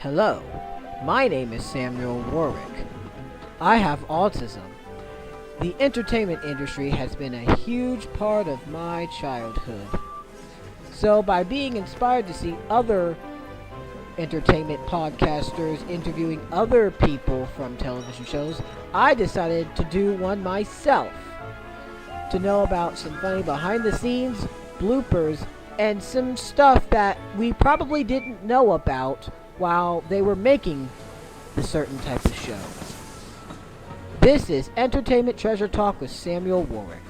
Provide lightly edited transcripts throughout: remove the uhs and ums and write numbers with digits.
Hello, my name is Samuel Warwick. I have autism. The entertainment industry has been a huge part of my childhood. So, by being inspired to see other entertainment podcasters interviewing other people from television shows, I decided to do one myself. To know about some funny behind the scenes, bloopers, and some stuff that we probably didn't know about while they were making the certain type of show. This is Entertainment Treasure Talk with Samuel Warwick.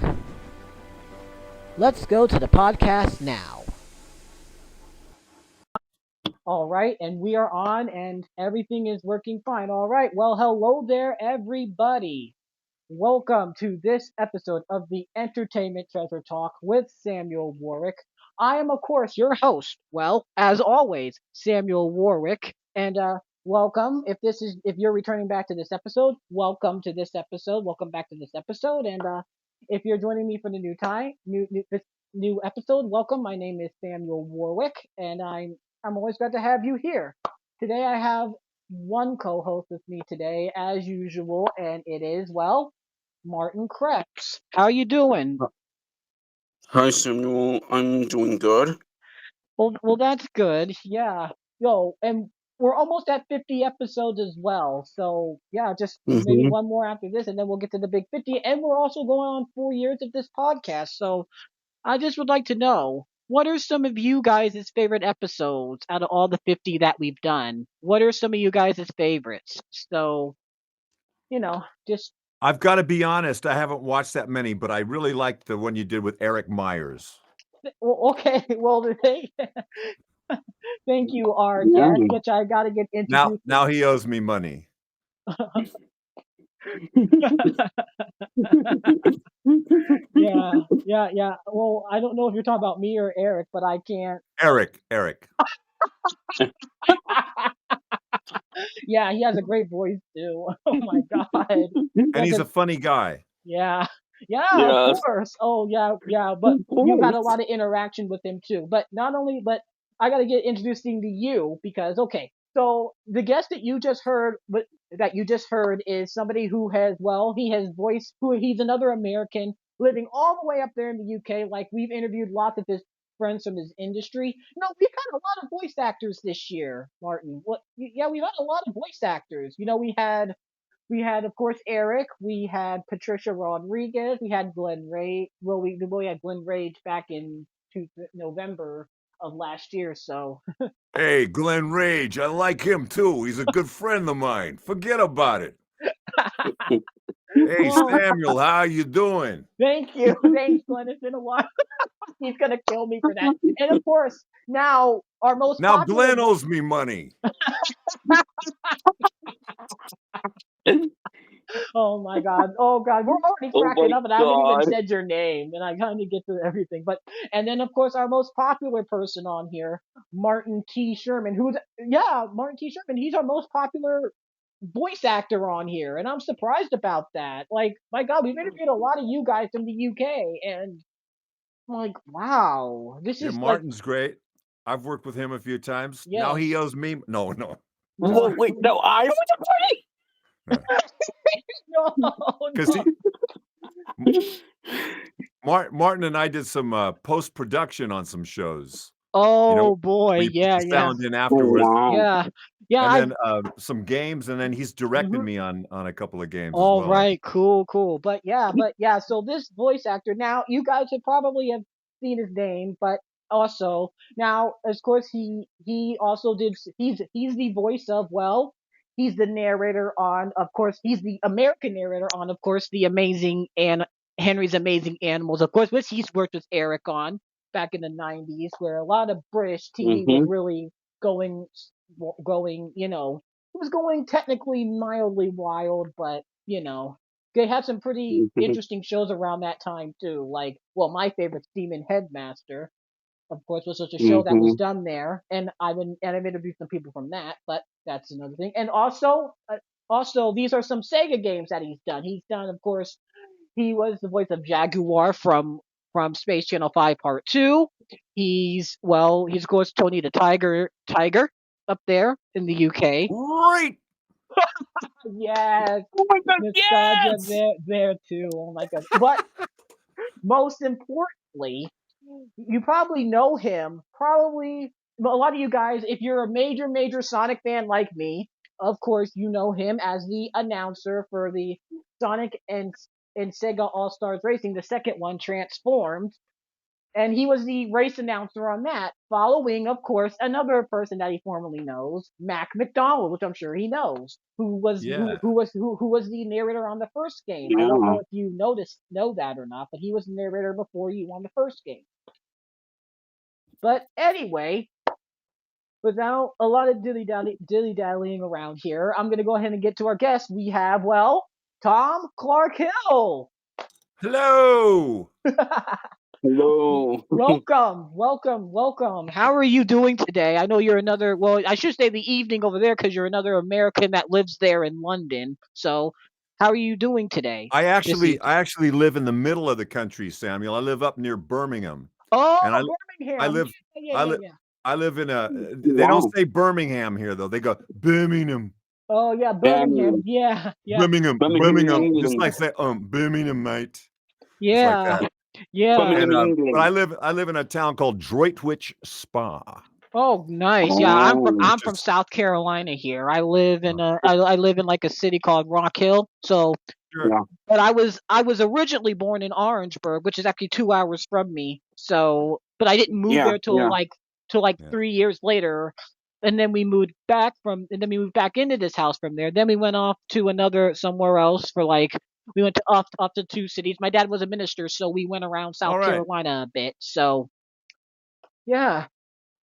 Let's go to the podcast now. All right, and we are on, and everything is working fine. All right, well, hello there, everybody. Welcome to this episode of the Entertainment Treasure Talk with Samuel Warwick. I am, of course, your host. Well, as always, Samuel Warwick, and welcome. If you're returning back to this episode, welcome to this episode. Welcome back to this episode, and if you're joining me for the this new episode, welcome. My name is Samuel Warwick, and I'm always glad to have you here. Today, I have one co-host with me today, as usual, and it is Martin Kreps. How you doing? Hi Samuel, I'm doing good. Well, that's good. Yeah. Yo, and we're almost at 50 episodes as well. So yeah, just maybe one more after this, and then we'll get to the big 50. And we're also going on 4 years of this podcast. So I just would like to know, what are some of you guys' favorite episodes out of all the 50 that we've done? What are some of you guys' favorites? So, just I've got to be honest, I haven't watched that many, but I really liked the one you did with Eric Myers. okay. Well, thank you, our guest, which I got to get introduced. Now he owes me money. Yeah. Well, I don't know if you're talking about me or Eric, but I can't. Eric. Yeah, he has a great voice too. Oh my god. And he's a funny guy. Yeah, of course. Oh yeah. But you've had a lot of interaction with him too. But I got to get introducing to you because so the guest that you just heard, is somebody who he's another American living all the way up there in the UK. Like, we've interviewed lots of his friends from his industry. We've had a lot of voice actors this year, Martin. Yeah, we've had a lot of voice actors. We had, of course, Eric. We had Patricia Rodriguez. We had Glenn Ray. Well, we had Glenn Rage back in November of last year. So Hey, Glenn Rage, I like him too. He's a good friend of mine. Forget about it. Hey, Samuel, how you doing? Thanks, Glenn. It's been a while. He's gonna kill me for that. And of course, now Glenn owes me money. Oh my God! We're already cracking up, and I haven't even said your name, and I kind of get to everything. And then of course our most popular person on here, Martin T. Sherman, Martin T. Sherman. He's our most popular voice actor on here, and I'm surprised about that. Like, my God, we've interviewed a lot of you guys from the UK, and I'm like, wow, this is Martin's great. I've worked with him a few times. Yes. Now he owes me. No. Well, wait, no, I was a party. Because Martin and I did some post-production on some shows. Oh boy, Sound in afterwards. Yeah. And then some games, and then he's directed me on a couple of games. All as well. right, cool. But yeah. So this voice actor, now you guys have probably seen his name, but also now, of course, he also did. He's the voice of He's the narrator on, of course, he's the American narrator on, of course, the Amazing and Henry's Amazing Animals, of course, which he's worked with Eric on back in the 90s, where a lot of British TV was really going, it was going technically mildly wild, but, they had some pretty interesting shows around that time too. Like, my favorite, Demon Headmaster, of course, was such a show that was done there, and I've interviewed some people from that, but that's another thing. And also, these are some Sega games that he's done. He's done, of course, he was the voice of Jaguar from Space Channel 5 Part 2. He's of course Tony the Tiger up there in the UK. Right. Yes, Oh my God, nostalgia yes! there too. Oh my god! But most importantly, you probably know him. Probably a lot of you guys, if you're a major Sonic fan like me, of course you know him as the announcer for the Sonic and Sega All Stars Racing, the second one, Transformed. And he was the race announcer on that, following, of course, another person that he formerly knows, Mac McDonald, which I'm sure he knows, Yeah. who was the narrator on the first game. I don't Yeah. know if you know that or not, but he was the narrator before you on the first game. But anyway, without a lot of dilly dallying around here, I'm gonna go ahead and get to our guest. We have, well, Tom Clarke-Hill. Hello. Hello. Welcome. How are you doing today? I know you're another, well, I should say the evening over there because you're another American that lives there in London. So, how are you doing today? I This actually live in the middle of the country, Samuel. I live up near Birmingham. Oh, And I Birmingham. live I live Yeah. I live in a they don't Wow. say Birmingham here though. They go Birmingham. Oh, yeah, Birmingham. Birmingham. Yeah. Birmingham, Birmingham. Just England. like say Birmingham, mate. It's like Yeah. that. Yeah. Birmingham, And but England. I live in a town called Droitwich Spa, Oh, nice. Yeah, Oh. I'm which from is South Carolina here. I live in like a city called Rock Hill. So, sure. Yeah. but I was originally born in Orangeburg, which is actually 2 hours from me. So, but I didn't move Yeah. there Yeah. till like Yeah. 3 years later, and then we moved back into this house from there. Then we went off to another somewhere else for like we went to off to two cities. My dad was a minister, so we went around All South right. Carolina a bit. So yeah,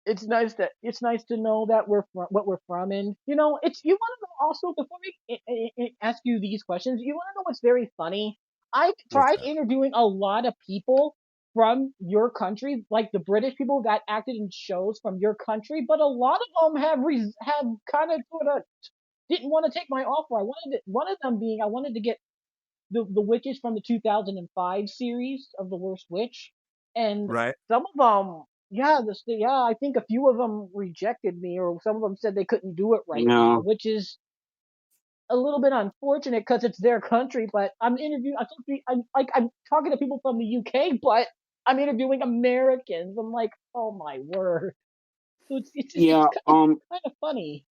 it's nice to know that we're from what we're from, and it's you want to know also before we ask you these questions. You want to know what's very funny? I What's tried that? interviewing a lot of people from your country, like the British people that acted in shows from your country, but a lot of them have kind of sort of didn't want to take my offer. One of them being I wanted to get the witches from the 2005 series of the Worst Witch, and Right. some of them, yeah, I think a few of them rejected me, or some of them said they couldn't do it right now, No. which is a little bit unfortunate because it's their country. But I'm talking to people from the UK, but I'm interviewing Americans. I'm like, oh my word! So Yeah. it's kind of funny.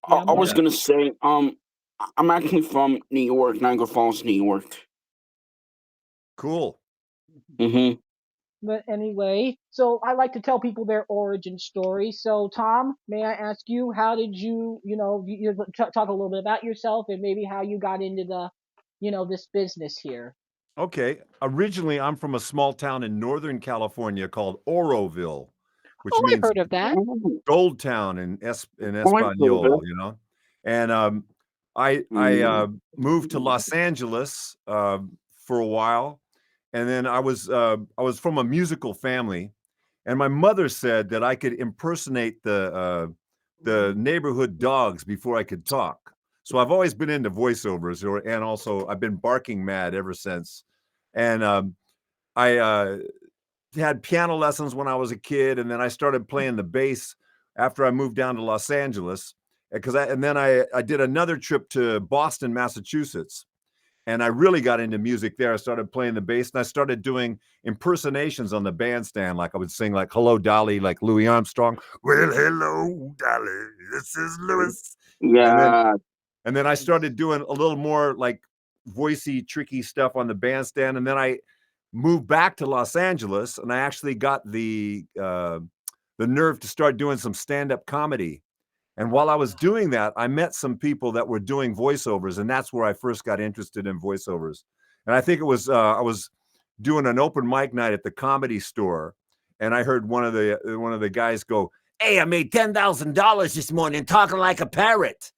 I, Yeah, I was Yeah. gonna say. I'm actually from New York, Niagara Falls, New York. Cool. Mm-hmm. But anyway, so I like to tell people their origin story. So, Tom, may I ask you, how did talk a little bit about yourself and maybe how you got into this business here? Okay. Originally, I'm from a small town in Northern California called Oroville, which Oh, I've means heard of that. Oh, Gold Town in I know that. Espanol, And I Mm. moved to Los Angeles for a while, and then I was from a musical family, and my mother said that I could impersonate the neighborhood dogs before I could talk. So I've always been into voiceovers, and also I've been barking mad ever since. And I had piano lessons when I was a kid, and then I started playing the bass after I moved down to Los Angeles. And then I did another trip to Boston, Massachusetts, and I really got into music there. I started playing the bass, and I started doing impersonations on the bandstand. Like I would sing like "Hello, Dolly," like Louis Armstrong. Well, hello, Dolly. This is Louis. And then Yeah. and then I started doing a little more like voicey, tricky stuff on the bandstand. And then I moved back to Los Angeles, and I actually got the nerve to start doing some stand-up comedy. And while I was doing that, I met some people that were doing voiceovers, and that's where I first got interested in voiceovers. And I think it was I was doing an open mic night at the Comedy Store, and I heard one of the guys go, "Hey, I made $10,000 this morning talking like a parrot,"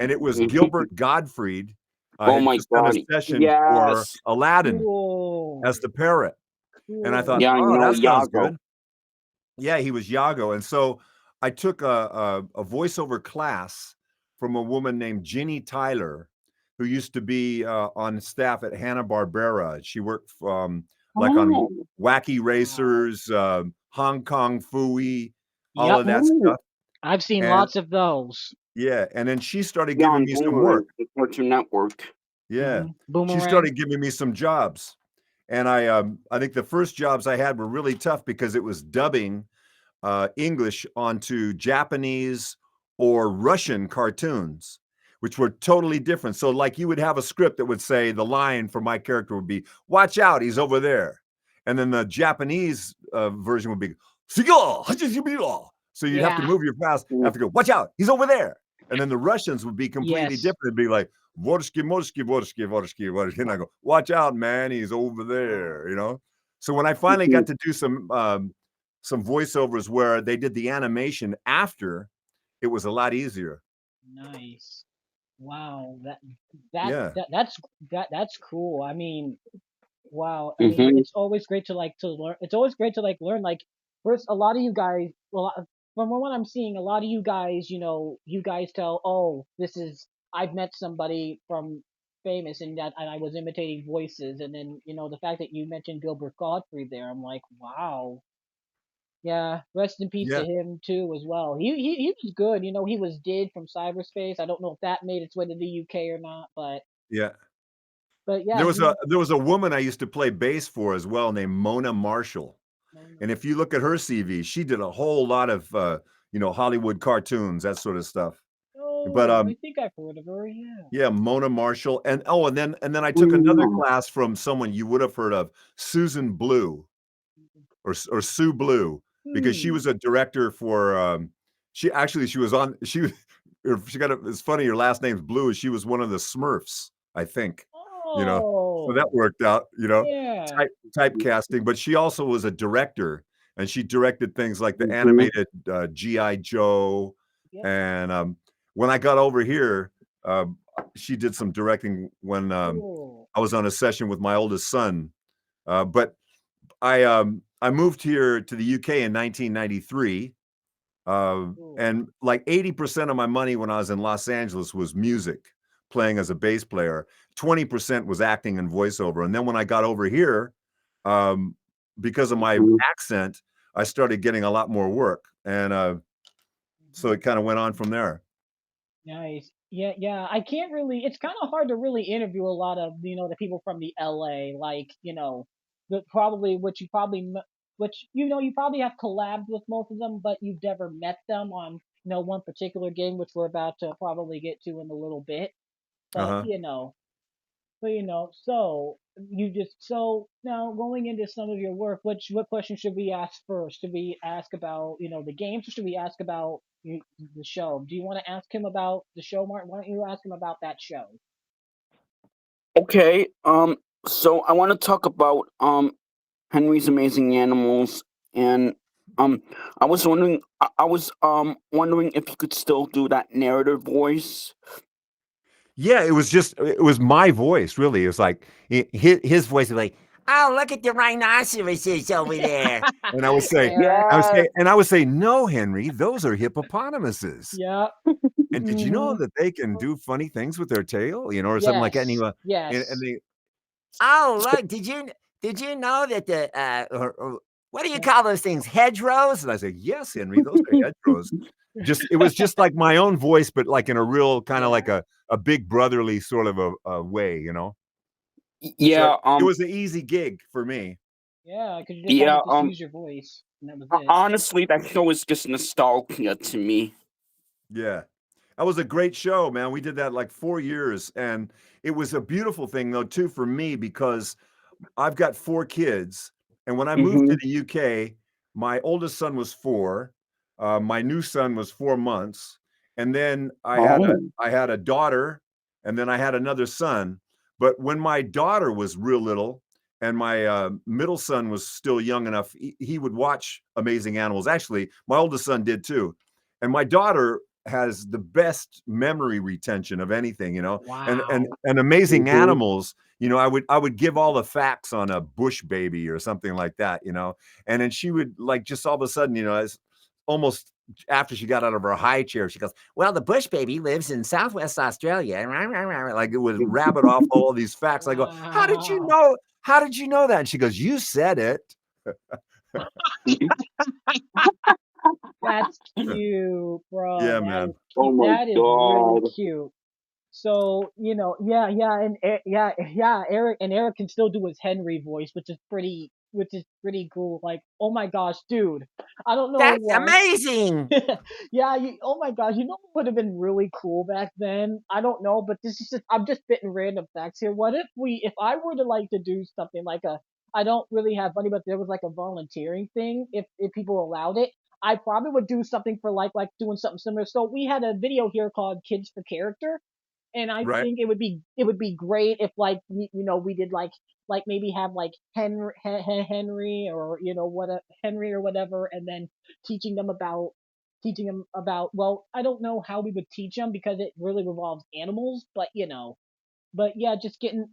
and it was Gilbert Gottfried. Oh Had my just done a God. session for Yes. Aladdin Cool. as the parrot, and I thought, Cool. Yeah, I "Oh, know that sounds Yago. good." Yeah, he was Yago, and so I took a voiceover class from a woman named Ginny Tyler, who used to be on staff at Hanna-Barbera. She worked like on Oh. Wacky Wow. Racers, Hong Kong Phooey, all Yep. of that Oh. stuff. I've seen And lots of those. yeah, and then she started Yeah, giving on me some work. Boomerang, the Cartoon Network. Yeah. She Boomerang. started giving me some jobs. And I think the first jobs I had were really tough because it was dubbing English onto Japanese or Russian cartoons, which were totally different. So, like, you would have a script that would say the line for my character would be, "Watch out, he's over there," and then the Japanese version would be, "Sigo, hachijibiro." So you'd have to Yeah. move your fast, Mm. have to go, "Watch out, he's over there," and then the Russians would be completely Yes. different. It'd be like, "Vorshki, morshki, vorshki, vorshki, vorshki," and I go, "Watch out, man, he's over there," you know. So when I finally got to do some voiceovers where they did the animation after, it was a lot easier. Nice. Wow. That Yeah. that that's that's cool. I mean, wow. I mean, Mhm. it's always great to like to learn. It's always great to like learn. Like first, a lot of you guys. Well, from what I'm seeing, a lot of you guys, you guys tell, oh, this is I've met somebody from famous and that and I was imitating voices, and then the fact that you mentioned Gilbert Gottfried there, I'm like, wow. Yeah, rest in peace to Yeah. him too as well. He was good. He was did from cyberspace. I don't know if that made its way to the UK or not, Yeah. but yeah, There was a he. there was a woman I used to play bass for as well named Mona Marshall. And if you look at her CV, she did a whole lot of Hollywood cartoons, that sort of stuff. But Oh, I think I've heard of her. Yeah. yeah, Mona Marshall. And then I took another Mm. class from someone you would have heard of, Susan Blue. Or Sue Blue, because she Hmm. was a director for she was on she got it's funny her last name's Blue. She was one of the Smurfs, I think, you know. So that Oh, worked out, yeah. type typecasting, but she also was a director, and she directed things like the Mhm. animated GI Joe. Yep. And when I got over here, she did some directing when Cool. I was on a session with my oldest son. But I moved here to the UK in 1993, Cool. and like 80% of my money when I was in Los Angeles was music, playing as a bass player. 20% was acting and voiceover. And then when I got over here, um, because of my Mhm. accent, I started getting a lot more work, and so Mhm. it kind of went on from there. Nice. Yeah, yeah. I can't really. It's kind of hard to really interview a lot of the people from the LA, like the probably which you probably have collabed with most of them, but you've never met them on one particular game, which we're about to probably get to in a little bit. Uh But huh. so now going into some of your work, what question should we ask first? Should we ask about the games, or should we ask about the show? Do you want to ask him about the show, Martin? Why don't you ask him about that show? Okay. So I want to talk about Henry's Amazing Animals, and um, I was wondering if you could still do that narrator voice. Yeah, it was my voice, really. It was like his voice was like, "Oh, look at the rhinoceroses over there," and Fair. Yeah. I would say, "No, Henry, those are hippopotamuses." Yeah. And did you know Hmm. that they can do funny things with their tail, or something like that? And Yes. and Yes. they, oh, look, did you know that or what do you call those things? Hedgerows? And I say, yes, Henry, those are hedgerows. It was just like my own voice, but like in a real kind of like Yeah. a big brotherly sort of a way, So Yeah. it was an easy gig for me. Yeah. Because you just had to Yeah. just use your voice, and that was it. Honestly, that show is just nostalgia to me. Yeah. That was a great show, man. We did that like 4 years. And it was a beautiful thing, though, too, for me, because I've got 4 kids, and when I moved to Mhm. the UK, my oldest son was 4, my new son was 4 months, and then Oh. I had a daughter, and then I had another son. But when my daughter was real little and my, middle son was still young enough, he would watch Amazing Animals. Actually, my oldest son did too, and my daughter has the best memory retention of anything, Wow. and Amazing Mhm. Animals, I would give all the facts on a bush baby or something like that, and then she would like just all of a sudden, as almost after she got out of her high chair, she goes, "Well, the bush baby lives in Southwest Australia." Like it would rabbit off all these facts. I go, "How did you Wow. know? How did you know that?" And she goes, "You said it." That's cute, bro. Yeah, That man. is Oh cute. my That is really God. cute. So, yeah, and Eric can still do his Henry voice, which is pretty cool. Like, oh my gosh, dude, I don't know That's what. amazing. Yeah, oh my gosh, you know what would have been really cool back then? I don't know, but this is just I'm just spitting random facts here. What if I were to like to do something like I don't really have money, but there was like a volunteering thing, if people allowed it, I probably would do something for like doing something similar. So we had a video here called Kids for Character, and I Right. think it would be great if like we did like maybe have like Henry or what a Henry or whatever, and then teaching them about well, I don't know how we would teach them because it really revolves animals, but yeah, just getting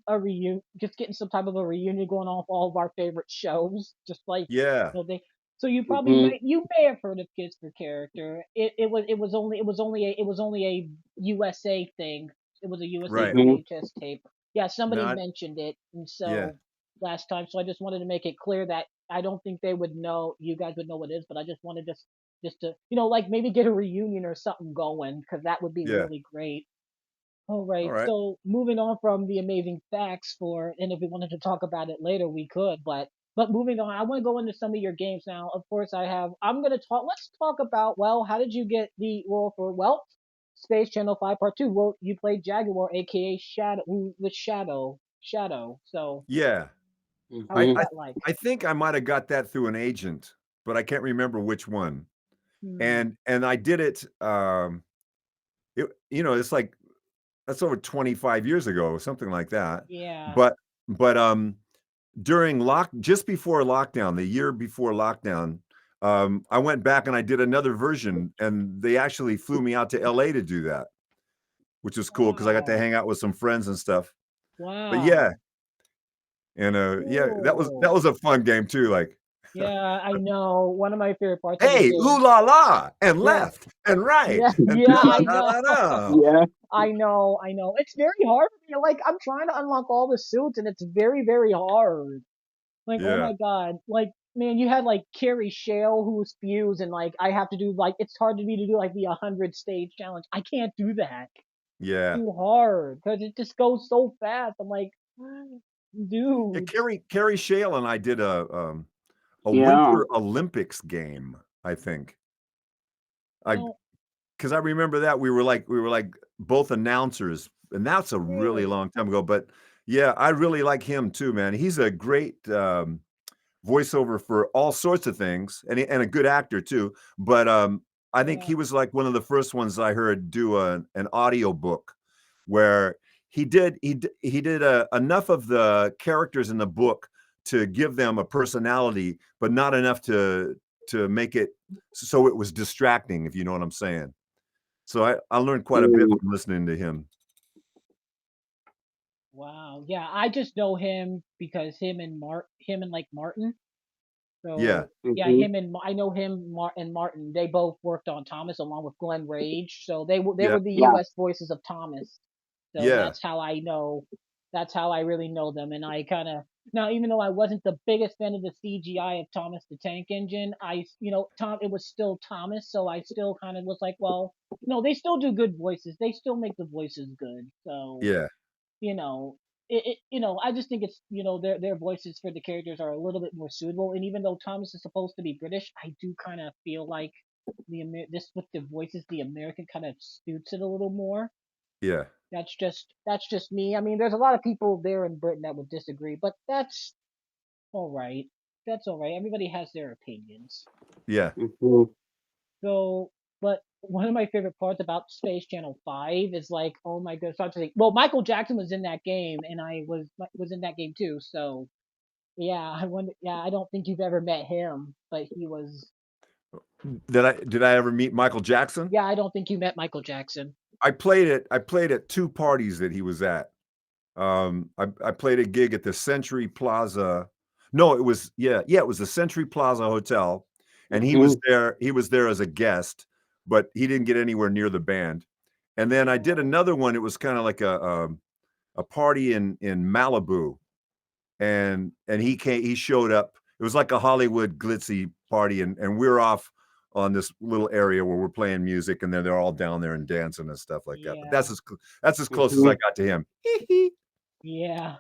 some type of a reunion going on for all of our favorite shows, just like Yeah. they. So Hmm. you may have heard of Kids for Character. It was only a USA thing. It was a USA Right. Hmm. VHS tape. Yeah, somebody Not. mentioned it, and Yeah. so last time, so I just wanted to make it clear that I don't think they would know. You guys would know what it is, but I just wanted just to like maybe get a reunion or something going because that would be Yeah. really great. All All right. right. So moving on from the amazing facts and if we wanted to talk about it later, we could. But moving on, I want to go into some of your games now. Of course, I'm gonna talk. Let's talk about how did you get the role for Space Channel 5 Part 2? Well, you played Jaguar, aka Shadow, with Shadow. So Yeah. how I was Hmm. I that like? I think I might have got that through an agent, but I can't remember which one. Hmm. And I did it. It's like that's over 25 years ago, something like that. Yeah. But but during just before lockdown, the year before lockdown, I went back and I did another version, and they actually flew me out to LA to do that, which was cool because I got to Wow. hang out with some friends and stuff. But yeah, Wow. and yeah, that Cool. was a fun game too. Like, Yeah, I know. One of my favorite parts of the hey, game. ooh la la, and Yeah. left and right Yeah, and yeah, da I da know. da da. Yeah. I know. It's very hard for me. Like, I'm trying to unlock all the suits, and it's very, very hard. Like, oh Yeah, my god. Like, man, you had like Carrie Shale who spews, and like I have to do like it's hard to me to do like the 100 stage challenge. I can't do that. yeah, Too hard because it just goes so fast. I'm like, yeah. dude. Carrie Shale and I did a Yeah. Winter Olympics game. I think I Oh, because I remember that we were like both announcers, and that's a really really? long time ago. But yeah, I really like him too, man. He's a great voiceover for all sorts of things, and a good actor too. But I think Yeah. he was like one of the first ones I heard do an audio book where he did enough of the characters in the book to give them a personality, but not enough to make it so it was distracting, if you know what I'm saying. So I learned quite a bit Mm. from listening to him. Wow. Yeah, I just know him because him and like Martin. Yeah, So yeah, Hmm. I know him and Martin. They both worked on Thomas along with Glenn Rage. So they yeah, were the Yeah. U.S. voices of Thomas. So yeah, that's how I know. That's how I really know them. And I kind of now, even though I wasn't the biggest fan of the CGI of Thomas the Tank Engine, Tom, it was still Thomas. So I still kind of was like, well, no, they still do good voices. They still make the voices good. So yeah, you know I just think it's their voices for the characters are a little bit more suitable, and even though Thomas is supposed to be British, I do kind of feel like this with the voices, the American kind of suits it a little more. yeah, That's just me. I mean, there's a lot of people there in Britain that would disagree, but that's all right. That's all right. Everybody has their opinions. yeah. Hmm. So, but one of my favorite parts about Space Channel 5 is like, oh my goodness, I think, well, Michael Jackson was in that game, and I was in that game too. So, yeah, I don't think you've ever met him, but he was. Did I ever meet Michael Jackson? Yeah, I don't think you met Michael Jackson. I played at two parties that he was at. I played a gig at the Century Plaza. No, it was the Century Plaza Hotel, and he Hmm. was there. He was there as a guest, but he didn't get anywhere near the band. And then I did Oh, another one. It was kind of like a party in Malibu, and he showed up. It was like a Hollywood glitzy party, and we were off on this little area where we're playing music, and then they're all down there and dancing and stuff like that. But Yeah. that's as close as I Mhm. got to him. Yeah.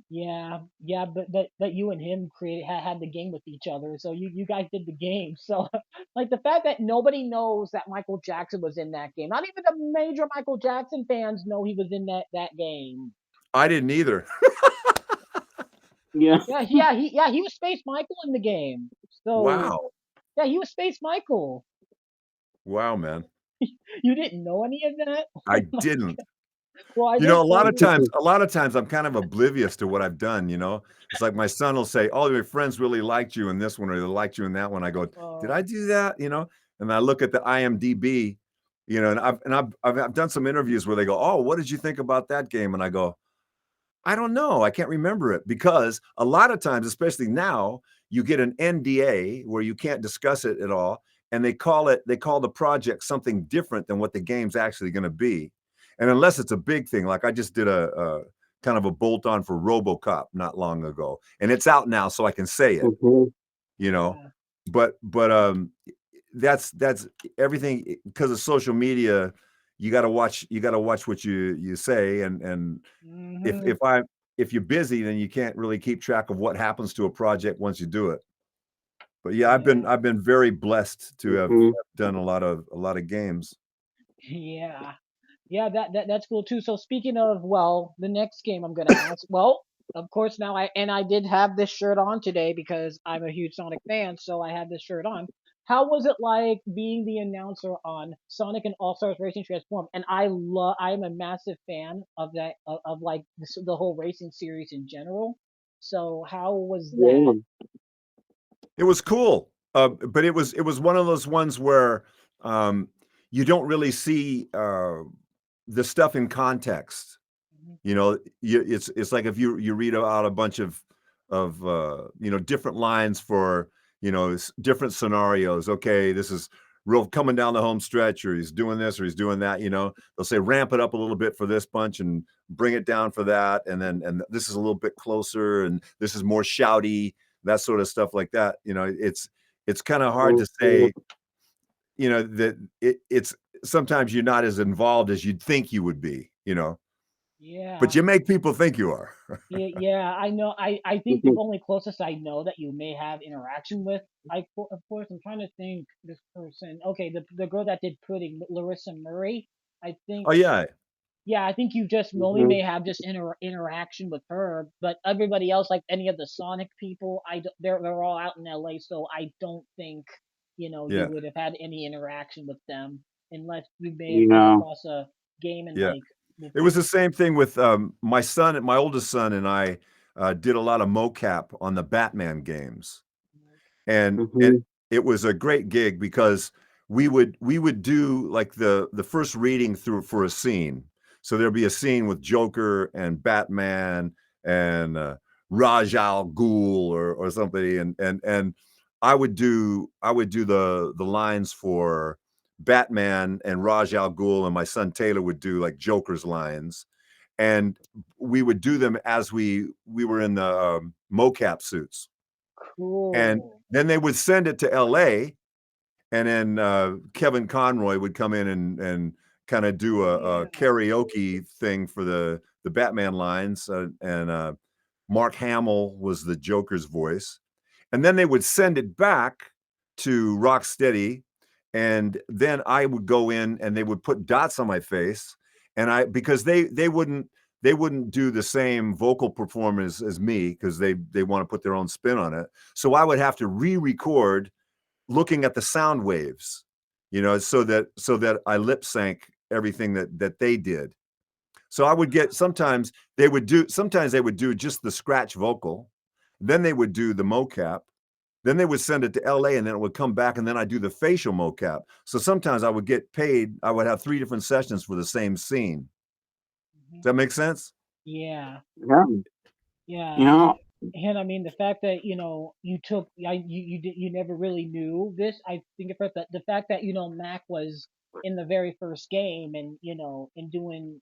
Yeah, but you and him had the game with each other, so you guys did the game. So like the fact that nobody knows that Michael Jackson was in that game, not even the major Michael Jackson fans know he was in that game. I didn't either. Yeah. Yeah, he was Space Michael in the game. So Wow. yeah, he was Space Michael. Wow, man. You didn't know any of that? I didn't. Well, I You know, just a lot told of you. times a lot of times I'm kind of oblivious to what I've done, you know? It's like my son will say, "Oh, your friends really liked you in this one, or they liked you in that one." I go, "Did I Oh, do that?" You know? And I look at the IMDb, you know, and I've done some interviews where they go, "Oh, what did you think about that game?" And I go, "I don't know. I can't remember it." Because a lot of times, especially now, you get an NDA where you can't discuss it at all, and they call the project something different than what the game's actually gonna be. And unless it's a big thing, like I just did a kind of a bolt on for RoboCop not long ago, and it's out now, so I can say it, Mhm. you know? yeah. But that's everything because of social media, you gotta watch what you say, and if Hmm. if I if you're busy, then you can't really keep track of what happens to a project once you do it. But yeah, Yeah. I've been very blessed to have Mhm. done a lot of games. Yeah. Yeah, that's cool too. So speaking of, well, the next game I'm gonna ask. Well, of course now I did have this shirt on today because I'm a huge Sonic fan, so I had this shirt on. How was it like being the announcer on Sonic and All Stars Racing Transform? And I'm a massive fan of that of like the whole racing series in general. So how was Yeah. that? It was cool, but it was one of those ones where um, you don't really see the stuff in context. Mhm. You know, it's like if you read out a bunch of you know, different lines for, you know, different scenarios. Okay, this is real coming down the home stretch, or he's doing this, or he's doing that. You know, they'll say ramp it up a little bit for this bunch and bring it down for that, and then and this is a little bit closer, and this is more shouty, that sort of stuff like that. You know, it's kind of hard to Mhm. say. You know that it's sometimes you're not as involved as you'd think you would be. You know, but Yeah. you make people think you are. Yeah, I know. I think the Mhm. only closest I know that you may have interaction with, of course, I'm trying to think this person. Okay, the girl that did Pudding, Larissa Murray. I think, Oh yeah, yeah, I think you just only Mhm. may have just interaction with her, but everybody else, like any of the Sonic people, they're all out in LA, so I don't think you yeah, would have had any interaction with them unless you may have come Yeah. across a game in yeah. like the It was past. the same thing with my oldest son, and I did a lot of mocap on the Batman games, and Mhm. it was a great gig because we would do like the first reading through for a scene. So there'd be a scene with Joker and Batman and Raj Al Ghul or somebody, and I would do the lines for Batman and Raj Al Ghul, and my son Taylor would do like Joker's lines, and we would do them as we were in the mocap suits, and Cool. then they would send it to LA, and then Kevin Conroy would come in and kind of do Oh a yeah. karaoke thing for the Batman lines, and Mark Hamill was the Joker's voice, and then they would send it back to Rocksteady, and then I would go in and they would put dots on my face, and I because they wouldn't do the same vocal performance as me because they want to put their own spin on it. So I would have to re-record looking at the sound waves, you know, so that I lip sync everything that they did. So I would get sometimes they would do just the scratch vocal, then they would do the mocap, then they would send it to LA, and then it would come back, and then I do the facial mocap. So sometimes I would get paid. I would have 3 different sessions for the same scene. Mhm. Does that make sense? Yeah. Yeah. You Yeah, know. and I mean the fact that you took you never really knew this. I think at first that the fact that Mac was in the very first game and and doing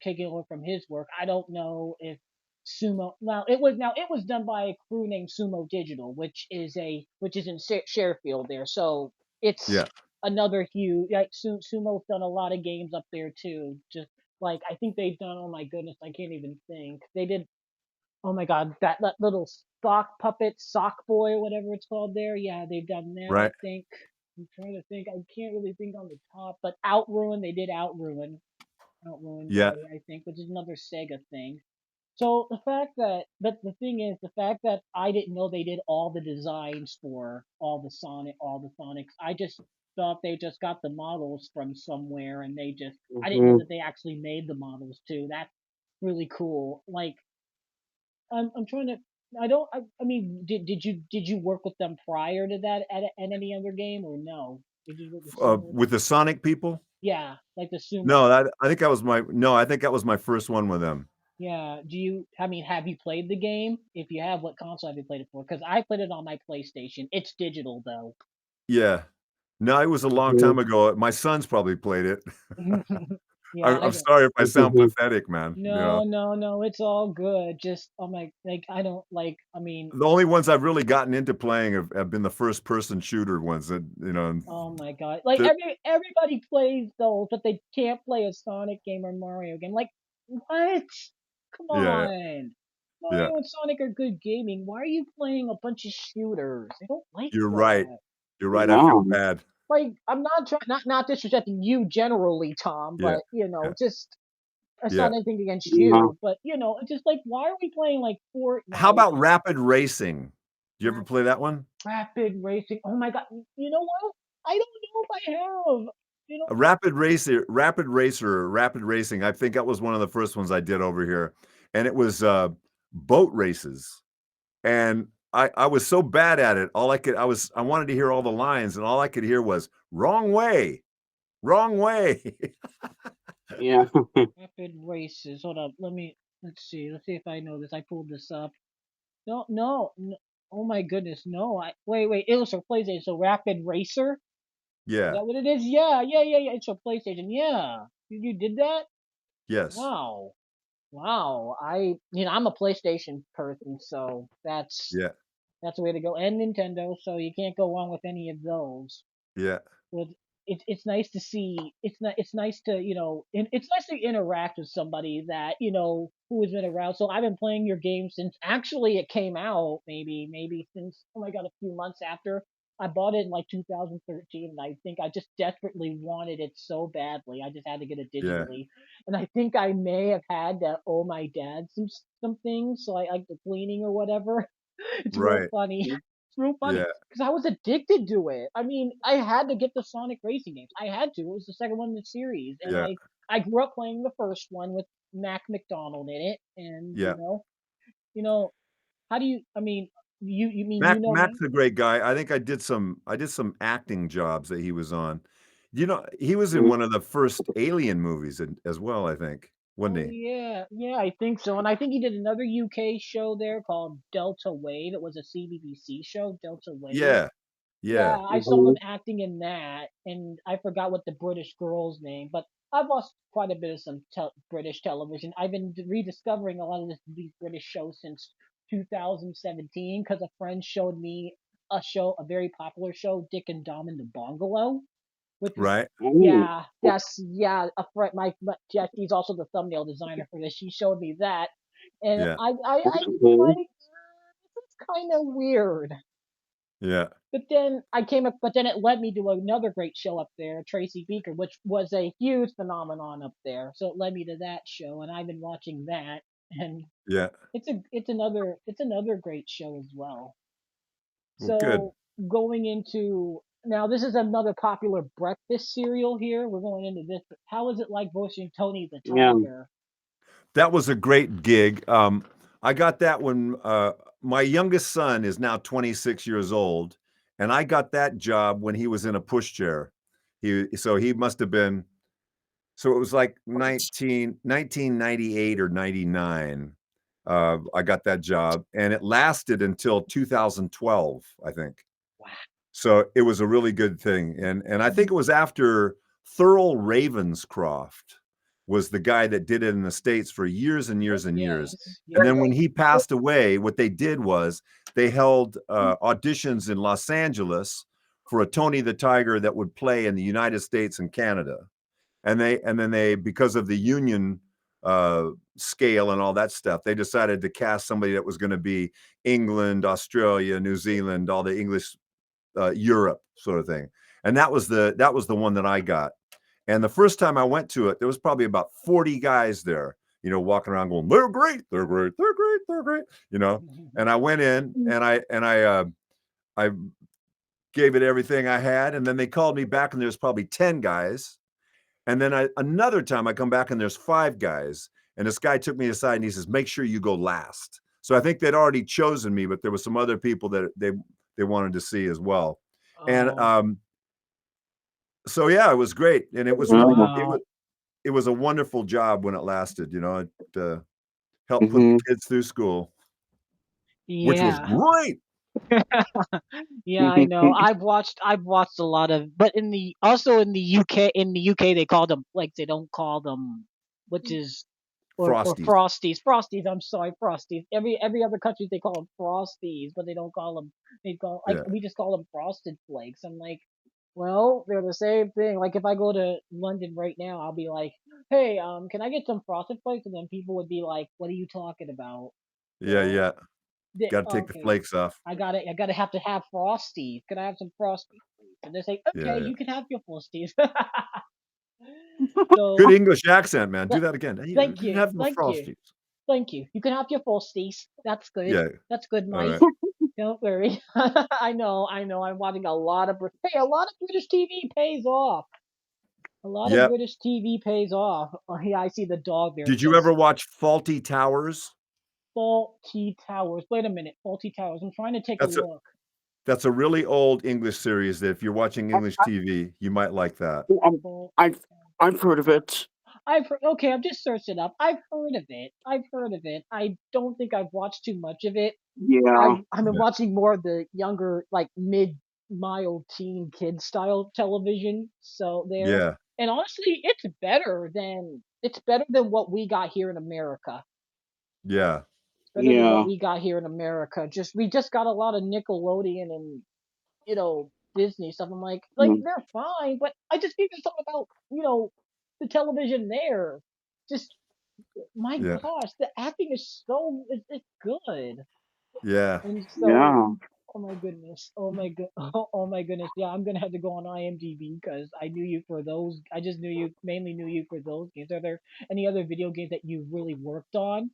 taking over from his work. I don't know if Sumo. Now it was done by a crew named Sumo Digital, which is in Sharefield there. So it's Yeah. another huge. Like Sumo's done a lot of games up there too. Just like I think they've done. Oh my goodness, I can't even think. They did. Oh my god, that little sock puppet, sock boy, whatever it's called there. Yeah, they've done that. I Right. think. I'm trying to think. I can't really think on the top, but Outruin. They did Outruin Yeah. Bay, I think, which is another Sega thing. So the fact that, but the thing is, the fact that I didn't know they did all the designs for all the Sonics. I just thought they just got the models from somewhere, and I didn't know Mhm. that they actually made the models too. That's really cool. Like, I'm trying to. I mean, did you work with them prior to that at any other game or no? Did you work with Sumo? With the Sonic people? Yeah, like the Sumo. No, I think that was my no, I think that was my first one with them. Yeah. I mean, have you played the game? If you have, what console have you played it for? Because I played it on my PlayStation. It's digital though. Yeah. No, it was a long Mhm. time ago. My sons probably played it. Yeah, I I'm don't. sorry if I sound Mhm. pathetic, man. No, no, no. It's all good. Just I'm like I don't like. I mean, The only ones I've really gotten into playing have been the first person shooter ones that, oh my god. Like that everybody plays those, but they can't play a Sonic game or Mario game. Like what? Come yeah, on. yeah. Mario and Sonic are good gaming. Why are you playing a bunch of shooters? I don't like You're right. that. You're right. I feel Yeah. bad. Like I'm not trying, not disrespecting you generally, Tom, Yeah, but yeah, just it's yeah. not anything against Yeah. you, but it's just like why are we playing like How Fortnite, about Rapid Racing? Do you ever Rap- play that one? Rapid Racing? Oh my god, you know what? I don't know if I have. You know, A Rapid Racing. I think that was one of the first ones I did over here, and it was boat races. And I was so bad at it. I wanted to hear all the lines, and all I could hear was wrong way, wrong way. Yeah. Rapid Races. Hold up, let's see. Let's see if I know this. I pulled this up. No, no, no. Oh my goodness, no. Wait. It was for PlayStation. So Rapid Racer. Is Yeah. that what it is? Yeah, yeah. It's for PlayStation. Yeah, you did that. Yes. Wow. Wow, I'm a PlayStation person, so Yeah. that's the way to go. And Nintendo, so you can't go wrong with any of those. Yeah. But it's nice to see. It's nice to it's nice to interact with somebody that who has been around. So I've been playing your game since actually it came out. Maybe since, oh my god, a few months after. I bought it in like 2013, and I think I just desperately wanted it so badly. I just had to get it Yeah. digitally, and I think I may have had to owe my dad some things, so I like the cleaning or whatever. It's real Right. funny. It's real funny Yeah. because I was addicted to it. I mean, I had to get the Sonic Racing games. I had to. It was the second one in the series, and Yeah. I grew up playing the first one with Mac McDonald in it, and Yeah. you know how do you? I mean, you mean Mac's a great guy. I think I did some acting jobs that he was on. He was in Mhm. one of the first Alien movies as well, I think, wasn't Oh he? yeah, yeah, I think so. And I think he did another UK show there called Delta Wave. It was a CBBC show, Delta Wave. Yeah. Yeah, Yeah. I saw him Mhm. acting in that, and I forgot what the British girl's name, but I've watched quite a bit of some British television. I've been rediscovering a lot of these British shows since 2017 because a friend showed me a very popular show, Dick and Dom in the Bungalow, which is Right? Mm. yeah, yeah. A friend, Jesse's also the thumbnail designer for this. She showed me that, and Yeah. I was Mhm. like, this is kind of weird. Yeah. But then it led me to another great show up there, Tracy Beaker, which was a huge phenomenon up there. So it led me to that show, and I've been watching that, and Yeah. it's another great show as well. Well, good. So going into now, this is another popular breakfast cereal here. We're going into this. How is it like voicing Tony the Yeah. Tiger? That was a great gig. I got that when my youngest son is now 26 years old, and I got that job when he was in a pushchair. He must have been so it was like 1998 or 99. I got that job, and it lasted until 2012, I think. Wow. So it was a really good thing, and I think it was after Thurl Ravenscroft was the guy that did it in the States for years and years and years. Yes, And then yes. when he passed away, what they did was they held auditions in Los Angeles for a Tony the Tiger that would play in the United States and Canada. And then they, because of the union scale and all that stuff, they decided to cast somebody that was going to be England, Australia, New Zealand, all the English, Europe sort of thing. And that was the one that I got. And the first time I went to it, there was probably about 40 guys there, you know, walking around going, they're great, they're great, they're great, they're great, you know. And I went in and I gave it everything I had, and then they called me back and there's probably 10 guys. And then another time I come back and there's 5 guys, and this guy took me aside and he says, make sure you go last. So I think they'd already chosen me, but there were some other people that they wanted to see as well. And so yeah, it was great. And it was a wonderful job when it lasted, you know. It helped put the kids through school, which was great. Yeah, I know. I've watched a lot of, but in the UK they call them, like, they don't call them, which is or Frosties. Frosties. I'm sorry, Frosties. Every other country they call them Frosties, but they don't call them. We just call them Frosted Flakes. I'm like, well, they're the same thing. Like, if I go to London right now, I'll be like, hey, can I get some Frosted Flakes? And then people would be like, what are you talking about? Yeah. Got to take the flakes off. I gotta have to have Frosties. Can I have some Frosties, please? And they say, okay, you can have your Frosties. So, good English accent, man. Do that again. Thank you. Have the Thank Frosties. you. Thank you. You can have your Frosties. That's good. Yeah. That's good, Mike. Right. Don't worry. I know. I'm watching a lot of British TV pays off. A lot of British TV pays off. Yeah, I see the dog there. Did you ever watch Faulty Towers? Faulty Towers. Wait a minute. Faulty Towers. I'm trying to take a look. That's a really old English series that if you're watching English TV, you might like that. I've heard of it. Okay, I've just searched it up. I've heard of it. I don't think I've watched too much of it. Yeah. I've been watching more of the younger, like mild teen kid style television. So there. Yeah. And honestly, it's better than what we got here in America. Yeah. Better than what we got here in America. We just got a lot of Nickelodeon and, you know, Disney stuff. I'm like they're fine, but I just think there's something about, you know, the television there. Just my gosh, the acting is it's good. Yeah. And so, oh my goodness, oh my goodness, yeah, I'm gonna have to go on IMDb because I knew you for those. I just mainly knew you for those games. Are there any other video games that you really worked on?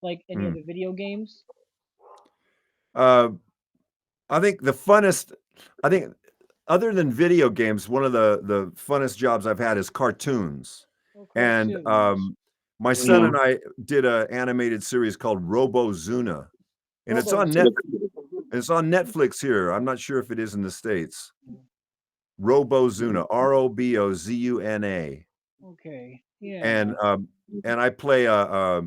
Like any other video games? I think other than video games, one of the funnest jobs I've had is cartoons. And my son and I did an animated series called Robozuna, and it's on Netflix here. I'm not sure if it is in the States. Robozuna, Robozuna. Okay. Yeah. And I play a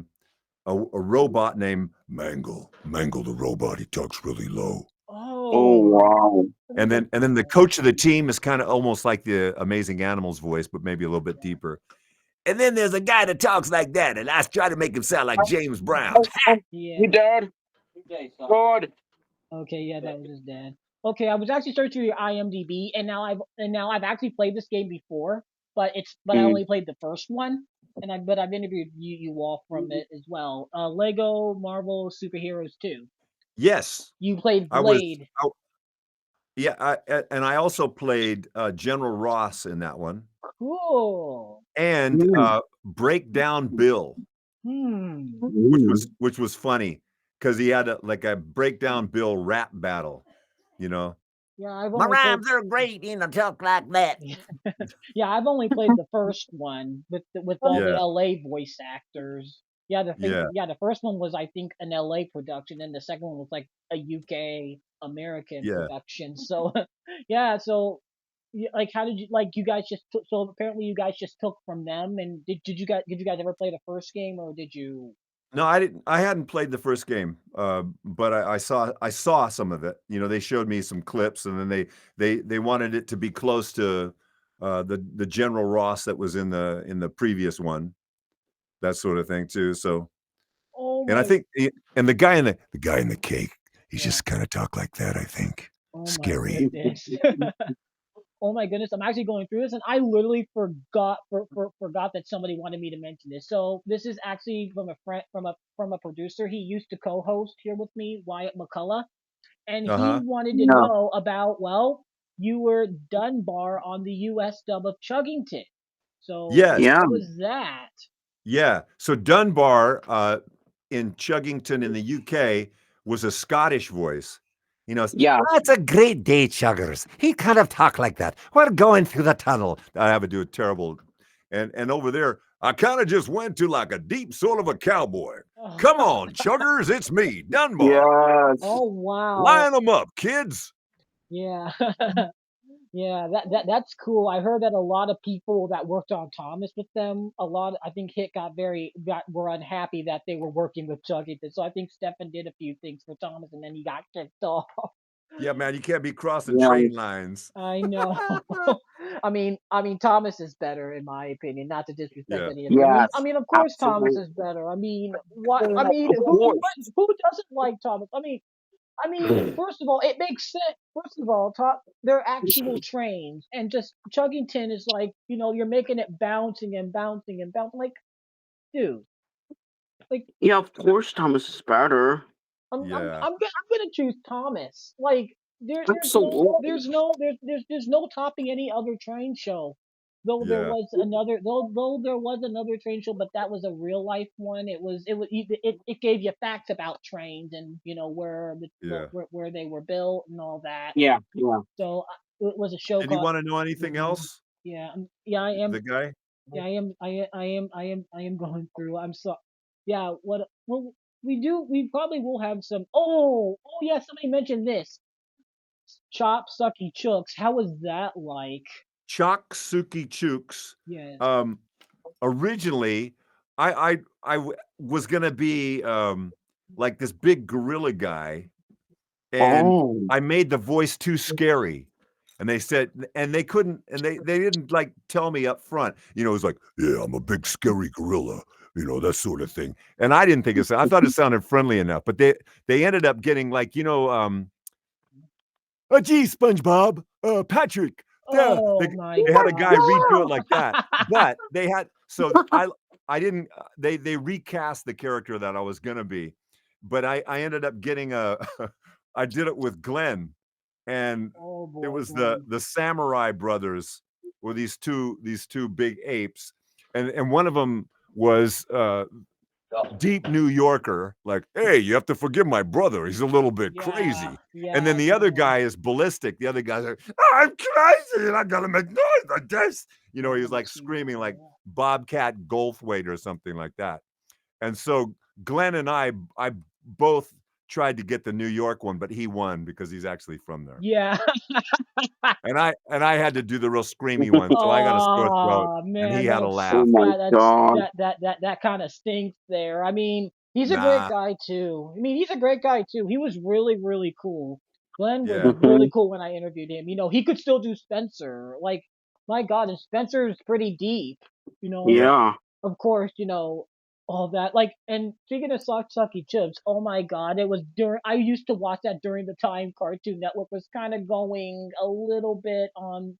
robot named Mangle the robot. He talks really low. Oh wow. And then the coach of the team is kind of almost like the Amazing Animals voice, but maybe a little bit deeper. And then there's a guy that talks like that, and I try to make him sound like James Brown. Hey, Dad. God. Okay, yeah, that was his dad. Okay, I was actually searching your IMDb, and now I've actually played this game before, but I only played the first one, but I've interviewed you all from it as well. Lego Marvel Superheroes 2. Yes. You played Blade. And I also played General Ross in that one. Cool. And Breakdown Bill, which was funny because he had a Breakdown Bill rap battle, you know. Yeah, my rhymes are great in a talk like that. Yeah, I've only played the first one with all the LA voice actors. The first one was, I think, an LA production, and the second one was like a UK American production. So like, how did you, like, you guys just so apparently you guys just took from them, and did you guys ever play the first game, or did you? No, I didn't. I hadn't played the first game, but I saw some of it. You know, they showed me some clips, and then they wanted it to be close to the General Ross that was in the previous one, that sort of thing too. So, and I think, and the guy in the cake, he's just kind of talk like that, I think. Oh my Scary. goodness. Oh my goodness, I'm actually going through this, and I literally forgot that somebody wanted me to mention this. So this is actually from a friend, from a producer. He used to co-host here with me, Wyatt McCullough, and he Uh-huh. wanted to know about, well, you were Dunbar on the U.S. dub of Chuggington. So Yes. Yeah. how was that? Yeah. So Dunbar in Chuggington in the UK was a Scottish voice. Yeah. It's a great day, Chuggers. He kind of talk like that. We're going through the tunnel. I have to do a terrible. And over there, I kind of just went to like a deep soul of a cowboy. Come on, Chuggers, it's me, Dunbar. Yes. Oh wow. Line them up, kids. Yeah. Yeah, that's cool. I heard that a lot of people that worked on Thomas with them, I think Hit were unhappy that they were working with Chuggington. So I think Stefan did a few things for Thomas and then he got kicked off. Yeah, man, you can't be crossing Yeah. train lines. I know. I mean Thomas is better in my opinion, not to disrespect Yeah. any of them. Yes. Of course Thomas Absolutely. is better. I mean, what I mean, Of who course. who doesn't like Thomas? First of all, it makes sense. First of all, they're actual trains, and just Chuggington is like, you're making it bouncing and bouncing and bouncing. Like, dude, like, Yeah, of course Thomas is better. Yeah. I'm gonna choose Thomas. Like, Absolutely. there's no topping any other train show. Yeah. Though there was another train show, but that was a real life one. It gave you facts about trains and Yeah. where they were built and all that. Yeah. Yeah. So it was a show Did you called. want to know anything else? Yeah, yeah, I am. The guy? Yeah, I am going through. I'm so. Yeah, what? Well, we do. We probably will have some. Oh yeah. Somebody mentioned this. Chop Sucky Chooks. How was that like? Chok Suki Chooks. Yes. Originally, was gonna be like this big gorilla guy, and Oh. I made the voice too scary. And they said, and they couldn't, and they didn't like tell me up front. It was like, yeah, I'm a big scary gorilla, that sort of thing. And I didn't think I thought it sounded friendly enough, but they ended up getting like, oh, gee, SpongeBob, Patrick. Yeah, Oh my they had a guy god. redo it like that, but they had I didn't they recast the character that I was gonna be, but I ended up getting I did it with Glenn, and Oh it boy, was Glenn. the Samurai brothers were these two big apes, and one of them was deep New Yorker, like, hey, you have to forgive my brother. He's a little bit crazy. And then the other guy is ballistic. The other guy's like, I'm crazy and I gotta make noise like this. He was like screaming like Bobcat Goldthwait or something like that. And so Glenn and I both tried to get the New York one, but he won because he's actually from there. Yeah. And I had to do the real screamy one, so I got a sore throat, Oh and man, he had a Oh laugh. my God. that kind of stinks there. He's a great Nah, guy too. He's a great guy too. He was really, really cool. Glenn was yeah, really Mhm. cool when I interviewed him. He could still do Spencer. Like, my God, and Spencer's pretty deep. You know, yeah, Yeah. of course, all that. Like, and speaking of Sucky Chips, oh my God, it was during. I used to watch that during the time Cartoon Network was kind of going a little bit on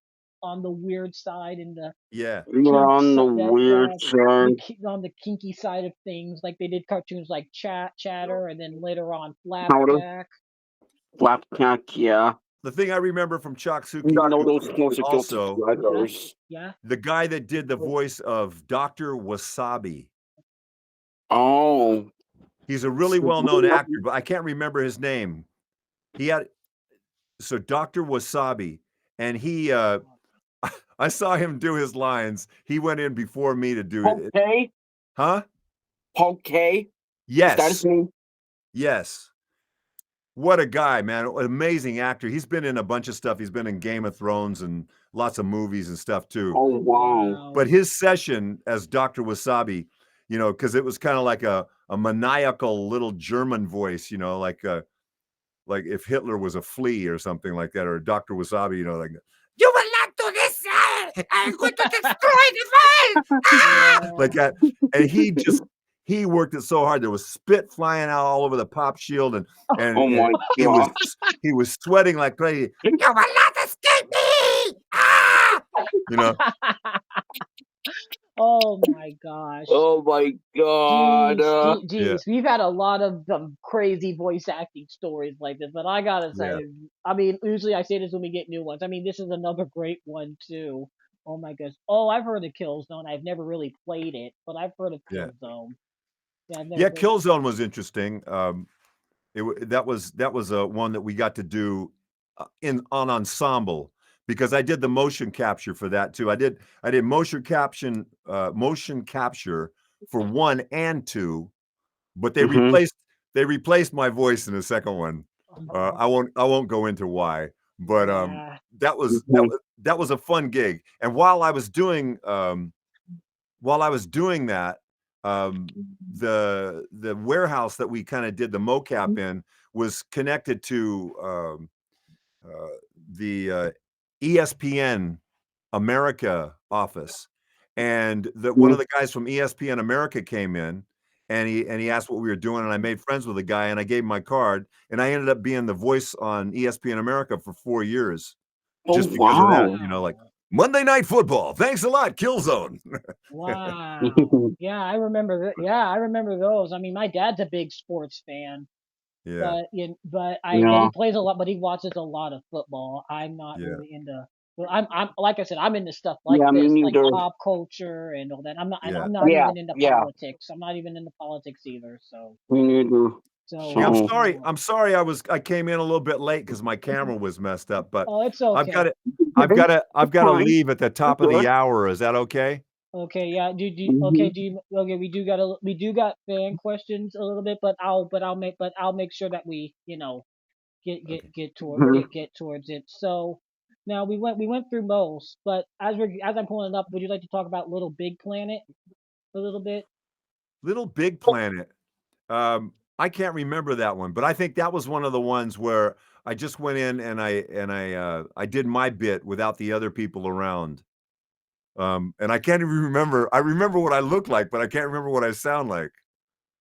the weird side and the yeah. You're kink on the si- weird side. on the kinky side of things. Like they did cartoons like Chatter, and then later on How to Flapjack. flapjack, yeah. The thing I remember from You Choksuki got all Chooks those closer guilty also, Yeah, pleasures. yeah. the guy that did the voice of Dr. Wasabi. Oh. He's a really well-known actor, but I can't remember his name. He had so Dr. Wasabi, and he I saw him do his lines. He went in before me to do it. Okay. Huh? Okay. Is that his Yes. name? Yes. What a guy, man. An amazing actor. He's been in a bunch of stuff. He's been in Game of Thrones and lots of movies and stuff too. Oh wow. But his session as Dr. Wasabi, because it was kind of like a maniacal little German voice, like if Hitler was a flea or something like that, or Dr. Wasabi, like, you will not do this. I'm going to destroy the world. Yeah. Like that. And he worked it so hard. There was spit flying out all over the pop shield, and Oh my he was sweating like crazy. You will not escape me! Ah! You know. Oh my gosh. Oh my God. Yeah. Geez, we've had a lot of crazy voice acting stories like this, but I gotta Yeah. say, I mean, usually I say this when we get new ones. I mean, this is another great one too. Oh my gosh. Oh, I've heard of Killzone. I've never really played it, but I've heard of Yeah. Killzone. Yeah, I've never Yeah. played. Killzone was interesting. That was a one that we got to do on ensemble, because I did the motion capture for that too. I did motion capture for 1 and 2, but they Mhm. replaced my voice in the second one. I won't go into why, but Yeah. that was Mhm. that was a fun gig. And while I was doing that, the warehouse that we kind of did the mocap in was connected to uh, the ESPN America office, and one of the guys from ESPN America came in, and he asked what we were doing, and I made friends with the guy, and I gave him my card, and I ended up being the voice on ESPN America for 4 years, Oh just because of that. wow. You know, like Wow. Monday Night Football. Thanks a lot, Killzone. Wow. Yeah, I remember Yeah, I remember those. I mean, my dad's a big sports fan, Yeah, but but he Yeah. plays a lot, but he watches a lot of football. I'm not yeah, really into. Well, I'm like I said, I'm into stuff like Yeah, me this, like neither. pop culture and all that. And yeah. I'm not Yeah, even into yeah, politics. I'm not even into politics either. me neither. So Yeah, I'm So sorry. I'm sorry. I came in a little bit late because my camera was messed up, but oh, it's I've got okay. it. I've got to fine. leave at the top of the hour. Is that okay? Okay, yeah. Okay? Mhm. Okay? We do got fan questions a little bit, but I'll make sure that we Okay. Mhm. get towards it. So now we went through most, but as I'm pulling it up, would you like to talk about Little Big Planet a little bit? Little Big Planet. I can't remember that one, but I think that was one of the ones where I just went in and I did my bit without the other people around. And I can't even remember. I remember what I look like, but I can't remember what I sound like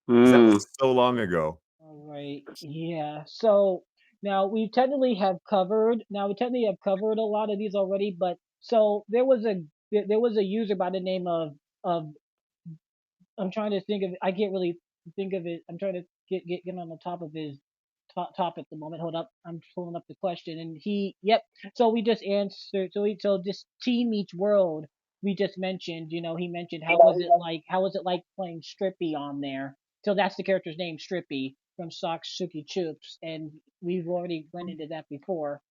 because that Mm. was so long ago. All right, yeah. So now we technically have covered a lot of these already, but so there was a user by the name of I'm trying to think of I can't really think of it. I'm trying to get on the top of his top at the moment. Hold up, I'm pulling up the question, and yep. So we just answered. So this team each world we just mentioned. He mentioned how was it like playing Strippy on there. So that's the character's name, Strippy from Suki Choops, and we've already went into that before.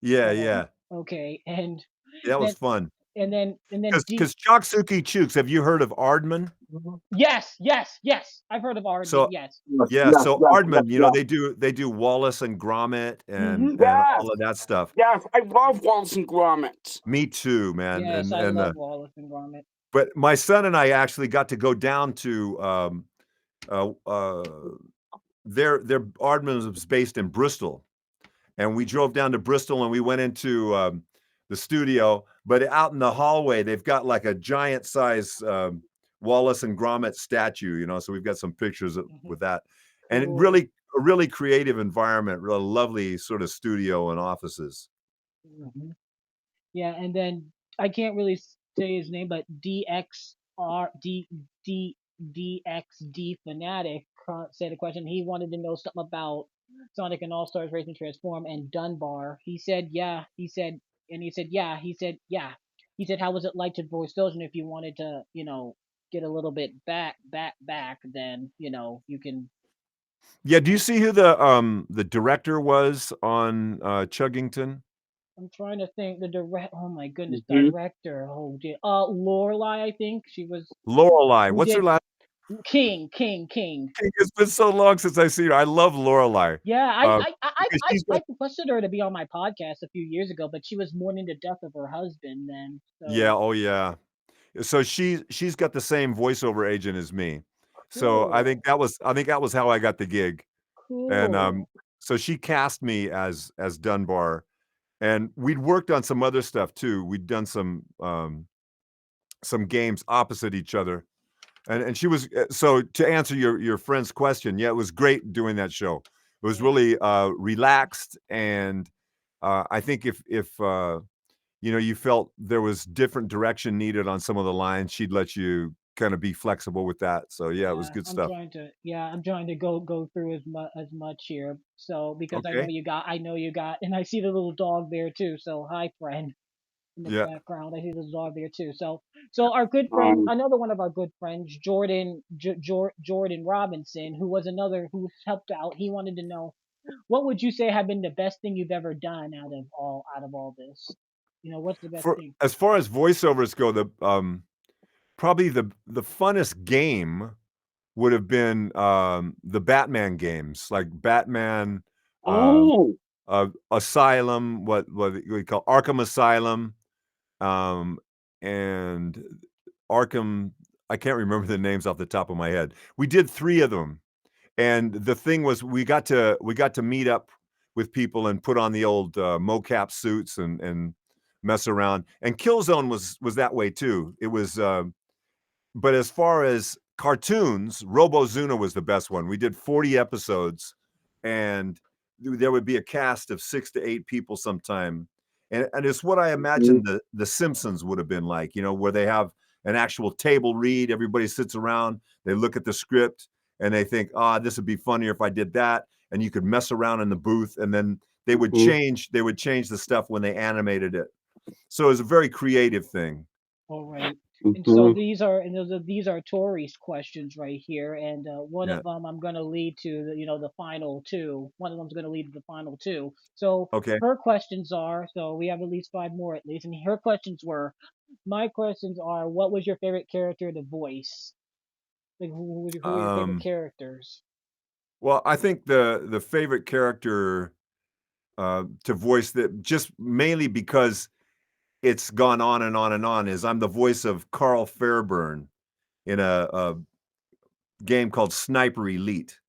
Yeah, So yeah, okay, and that was then fun. and then D. Because Choksuki Chooks. Have you heard of Aardman? Yes, yes, yes. I've heard of Aardman. So Yes. Yes, yeah, yes, so yes, yes, Aardman, yes. they do Wallace and Gromit Hmm. and Yes, all of that stuff. yes. I love Wallace and Gromit. Me too, man. Yes, I And love Wallace and Gromit. but my son and I actually got to go down to uh, uh, their Aardman was based in Bristol, and we drove down to Bristol and we went into the studio. But out in the hallway, they've got like a giant size Wallace and Gromit statue, So we've got some pictures Hmm. with that, and Cool. a really creative environment, real lovely sort of studio and offices. Hmm. Yeah, and then I can't really say his name, but DXD Fanatic said a question. He wanted to know something about Sonic and All Stars Racing Transform and Dunbar. He said, yeah. He said, yeah. He said, yeah. He said, how was it like to voice those? And if you wanted to, get a little bit back, then you can. Yeah, do you see who the director was on Chuggington? I'm trying to think. Oh my goodness, Mhm. director. Oh dear. Lorelai, I think she was. Lorelai. Who What's her did last King. name? It's been so long since I've seen her. I love Lorelai. Yeah, Because she's I got requested her to be on my podcast a few years ago, but she was mourning the death of her husband then. yeah, So oh yeah. So she's got the same voiceover agent as me. So cool, I think that was how I got the gig. And cool. so she cast me as Dunbar, and we'd worked on some other stuff too. We'd done some games opposite each other. And she was so to answer your friend's question, yeah, it was great doing that show. It was really relaxed, and I think if you felt there was different direction needed on some of the lines, she'd let you kind of be flexible with that. So yeah, it was Yeah, good I'm stuff. trying to. Yeah, I'm trying to go through as much here. So because Okay. I know you got, and I see the little dog there too. So hi, friend, in the Yeah. background. I see the dog there too. So our good friend, another one of our good friends, Jordan Robinson, who was another who helped out. He wanted to know what would you say have been the best thing you've ever done out of all this. What's the best For thing? as far as voiceovers go, the probably the funnest game would have been the Batman games, like Batman, Oh, Asylum, what we call Arkham Asylum, um, and Arkham. I can't remember the names off the top of my head. We did 3 of them, and the thing was, we got to meet up with people and put on the old mocap suits and mess around. And Killzone was that way too. It was. But as far as cartoons, Robozuna was the best one. We did 40 episodes, and there would be a cast of 6 to 8 people sometime. And it's what I imagined the Simpsons would have been like, where they have an actual table read, everybody sits around, they look at the script, and they think, this would be funnier if I did that. And you could mess around in the booth, and then they would change the stuff when they animated it. So it was a very creative thing. All right. And so these are Tori's questions right here, and one Yeah. of them I'm going to lead to the final two. One of them's going to lead to the final two. So Okay. her questions are, so we have at least 5 more at least, and her questions were, my questions are, what was your favorite character to voice? Like who were your favorite characters? Well, I think the favorite character to voice, that just mainly because it's gone on and on and on, is I'm the voice of Carl Fairburn in a game called Sniper Elite.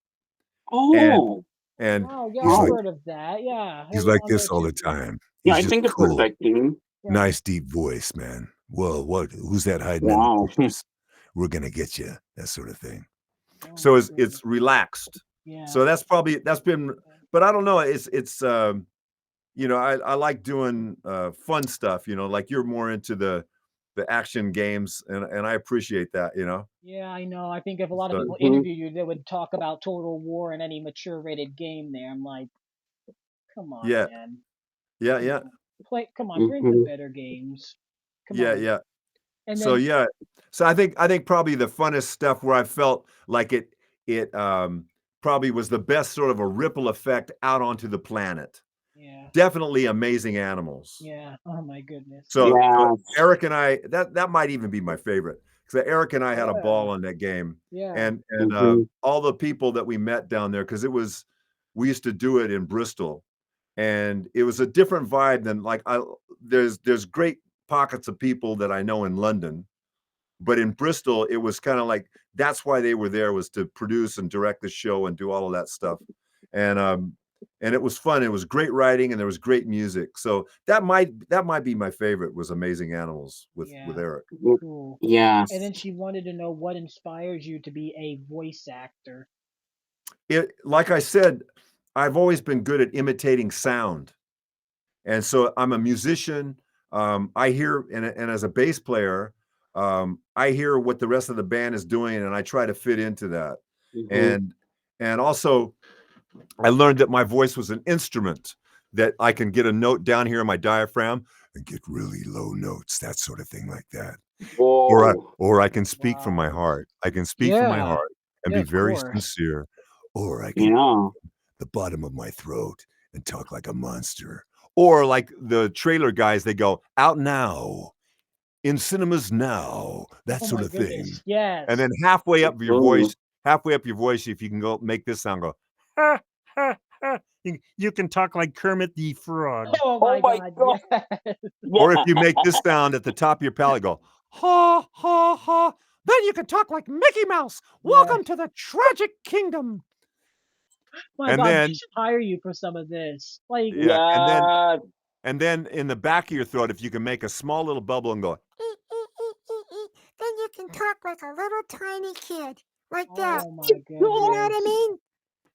And oh, and Wow, yeah, he's I've like wow. heard of that. Yeah, that he's was like on there this all the too. time. Yeah, He's I just think it's cool. perfecting. Yeah. Nice deep voice, man. Whoa, who's that hiding in the Wow. bushes? We're gonna get you, that sort of thing. Oh So my it's goodness. relaxed. Yeah. So that's been, but I don't know. It's I like doing fun stuff. Like you're more into the action games, and I appreciate that. Yeah, I know. I think if a lot of So people interview you, they would talk about Total War and any mature rated game there. I'm like, come on, yeah, man. yeah, Come yeah, on. Come on, bring some better games. Come yeah, on. yeah. And So then, yeah, so I think probably the funnest stuff where I felt like it probably was the best sort of a ripple effect out onto the planet. yeah, Definitely Amazing Animals. yeah. Oh my goodness. So Yeah. Eric and I, that might even be my favorite, because Eric and I had a Yeah, ball on that game, yeah, and all the people that we met down there, because we used to do it in Bristol, and it was a different vibe than like there's great pockets of people that I know in London, but in Bristol it was kind of like that's why they were there, was to produce and direct the show and do all of that stuff, and it was fun. It was great writing and there was great music. So that might be my favorite, was Amazing Animals with yeah. Eric. Cool. And Yes. then she wanted to know what inspires you to be a voice actor. It like I said, I've always been good at imitating sound. And so I'm a musician. I hear, and as a bass player, I hear what the rest of the band is doing, and I try to fit into that. And also, I learned that my voice was an instrument, that I can get a note down here in my diaphragm and get really low notes, that sort of thing, like that. Whoa. Or I can speak from my Wow. heart. I can speak from my Yeah, heart and yeah, be of very course. sincere, or I can Yeah. the bottom of my throat and talk like a monster. Or like the trailer guys, they go, out now, in cinemas now, that Oh sort my of thing. goodness. And Yes. then Mhm. halfway up your voice, if you can go make this sound, go, ha, ha, ha. You can talk like Kermit the Frog. Oh Oh my my God. God. Yes. Or if Yeah. you make this sound at the top of your palate, go, ha, ha, ha. Then you can talk like Mickey Mouse. Yes. Welcome to the tragic kingdom. My And God, they then, should hire you for some of this. Like, yeah, and then Yeah. in the back of your throat, if you can make a small little bubble and go, then you can talk like a little tiny kid, like that. Oh my You know what I goodness. mean?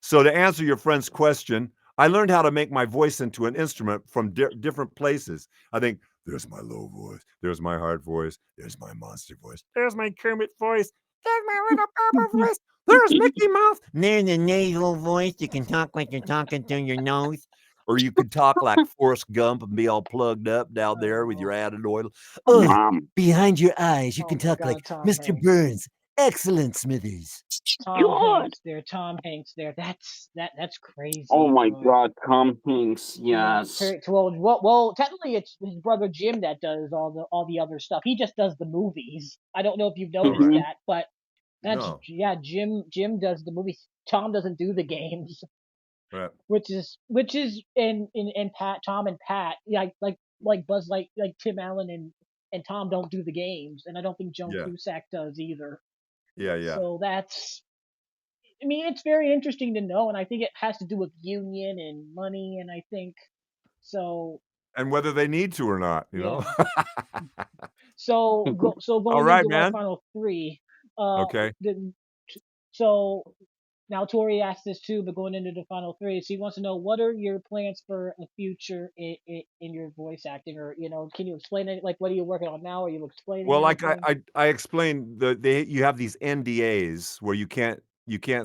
So to answer your friend's question, I learned how to make my voice into an instrument from different places. I think there's my low voice, there's my hard voice, there's my monster voice, there's my Kermit voice, there's my little Papa voice, there's Mickey Mouse. There's a nasal voice. You can talk like you're talking through your nose. Or you could talk like Forrest Gump and be all plugged up down there with your added oil. Oh, behind your eyes, you Oh can my talk like God, Tom Mr. Hanks. Burns. Excellent, Smithers. Tom God. Hanks there. Tom Hanks there. That's crazy. Oh my but, God, Tom Hanks. You know, Yes. well, technically it's his brother Jim that does all the other stuff. He just does the movies. I don't know if you've All noticed right. that, but that's No. yeah. Jim does the movies. Tom doesn't do the games, Right. which is in Pat Tom and Pat like Buzz like Tim Allen and Tom don't do the games, and I don't think Joan Yeah. Cusack does either. Yeah. Yeah. So that's I mean, it's very interesting to know, and I think it has to do with union and money, and I think so. And whether they need to or not, you know. Yeah. So All going right, into our man. final three, uh, Okay. the, so now Tori asked this too, but going into the final three, so he wants to know what are your plans for a future in your voice acting, or can you explain it? Like, what are you working on now? Are you explaining Well, like anything? I explained, you have these NDAs where you can't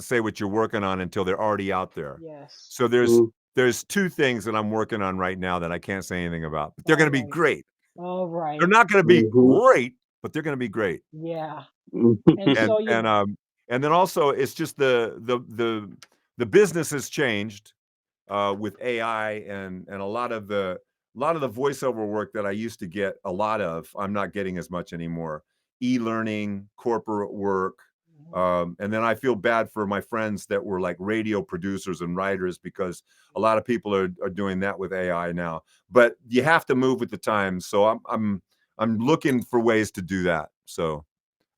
say what you're working on until they're already out there. Yes. So there's two things that I'm working on right now that I can't say anything about, but they're going All to be right. great. All They're right. not going to be great, but they're going to be great. Yeah. And And so and um and then also it's just the business has changed with AI and a lot of the voiceover work that I used to get a lot of, I'm not getting as much anymore. E-learning, corporate work. And then I feel bad for my friends that were like radio producers and writers because a lot of people are doing that with AI now. But you have to move with the times. So I'm looking for ways to do that. So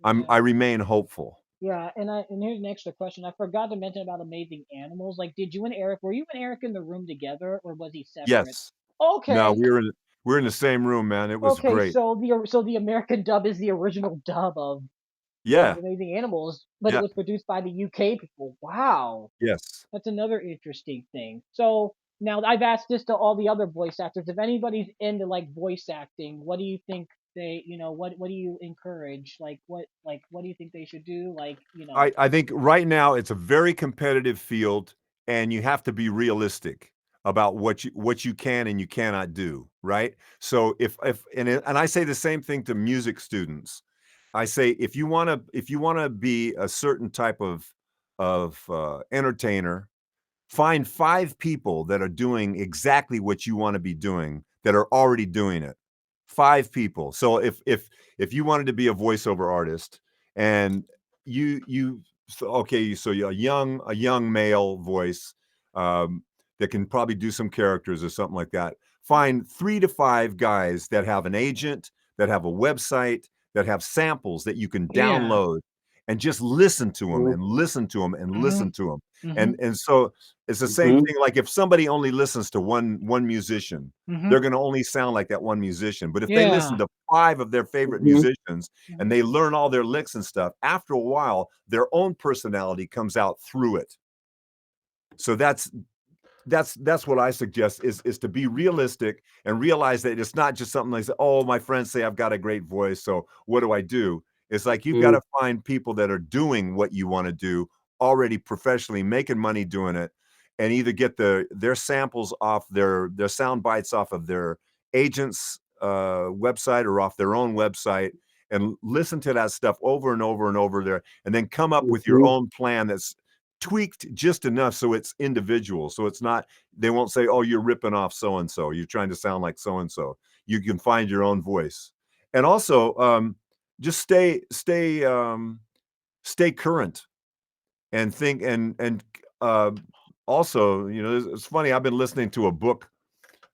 yeah. I remain hopeful. Yeah, and here's an extra question. I forgot to mention about amazing animals. Like, did you and Eric were you and Eric in the room together, or was he separate? Yes. No, Okay, we're in the same room, man. It was okay. great. So the American dub is the original dub of Yeah. Amazing Animals, but it Yeah. was produced by the UK people. Wow, Yes. that's another interesting thing. So now I've asked this to all the other voice actors. If anybody's into like voice acting, what do you think what do you encourage? What do you think they should do? I think right now it's a very competitive field, and you have to be realistic about what you can and you cannot do, right? So and I say the same thing to music students. I say if you want to be a certain type of entertainer, find 5 people that are doing exactly what you want to be doing that are already doing it. 5 people. So if you wanted to be a voiceover artist and so you're a young male voice that can probably do some characters or something like that. Find 3 to 5 guys that have an agent, that have a website, that have samples that you can Yeah. download and just listen to them and listen to them and Mhm. listen to them. Mhm. And so it's the same thing. Like if somebody only listens to one musician, Mhm. they're going to only sound like that one musician. But if they listen Yeah. to 5 of their favorite musicians and Mhm. they learn all their licks and stuff, after a while, their own personality comes out through it. So that's what I suggest is to be realistic and realize that it's not just something like, oh, my friends say I've got a great voice, so what do I do? It's like you've got to find people that are doing what you want to do already professionally, making money doing it, and either get their samples off their sound bites off of their agent's website or off their own website and listen to that stuff over and over and over there, and then come up with your own plan that's tweaked just enough so it's individual. So it's not, they won't say, oh, you're ripping off so and so. You're trying to sound like so and so. You can find your own voice. And also just stay current and think uh, also, it's funny. I've been listening to a book,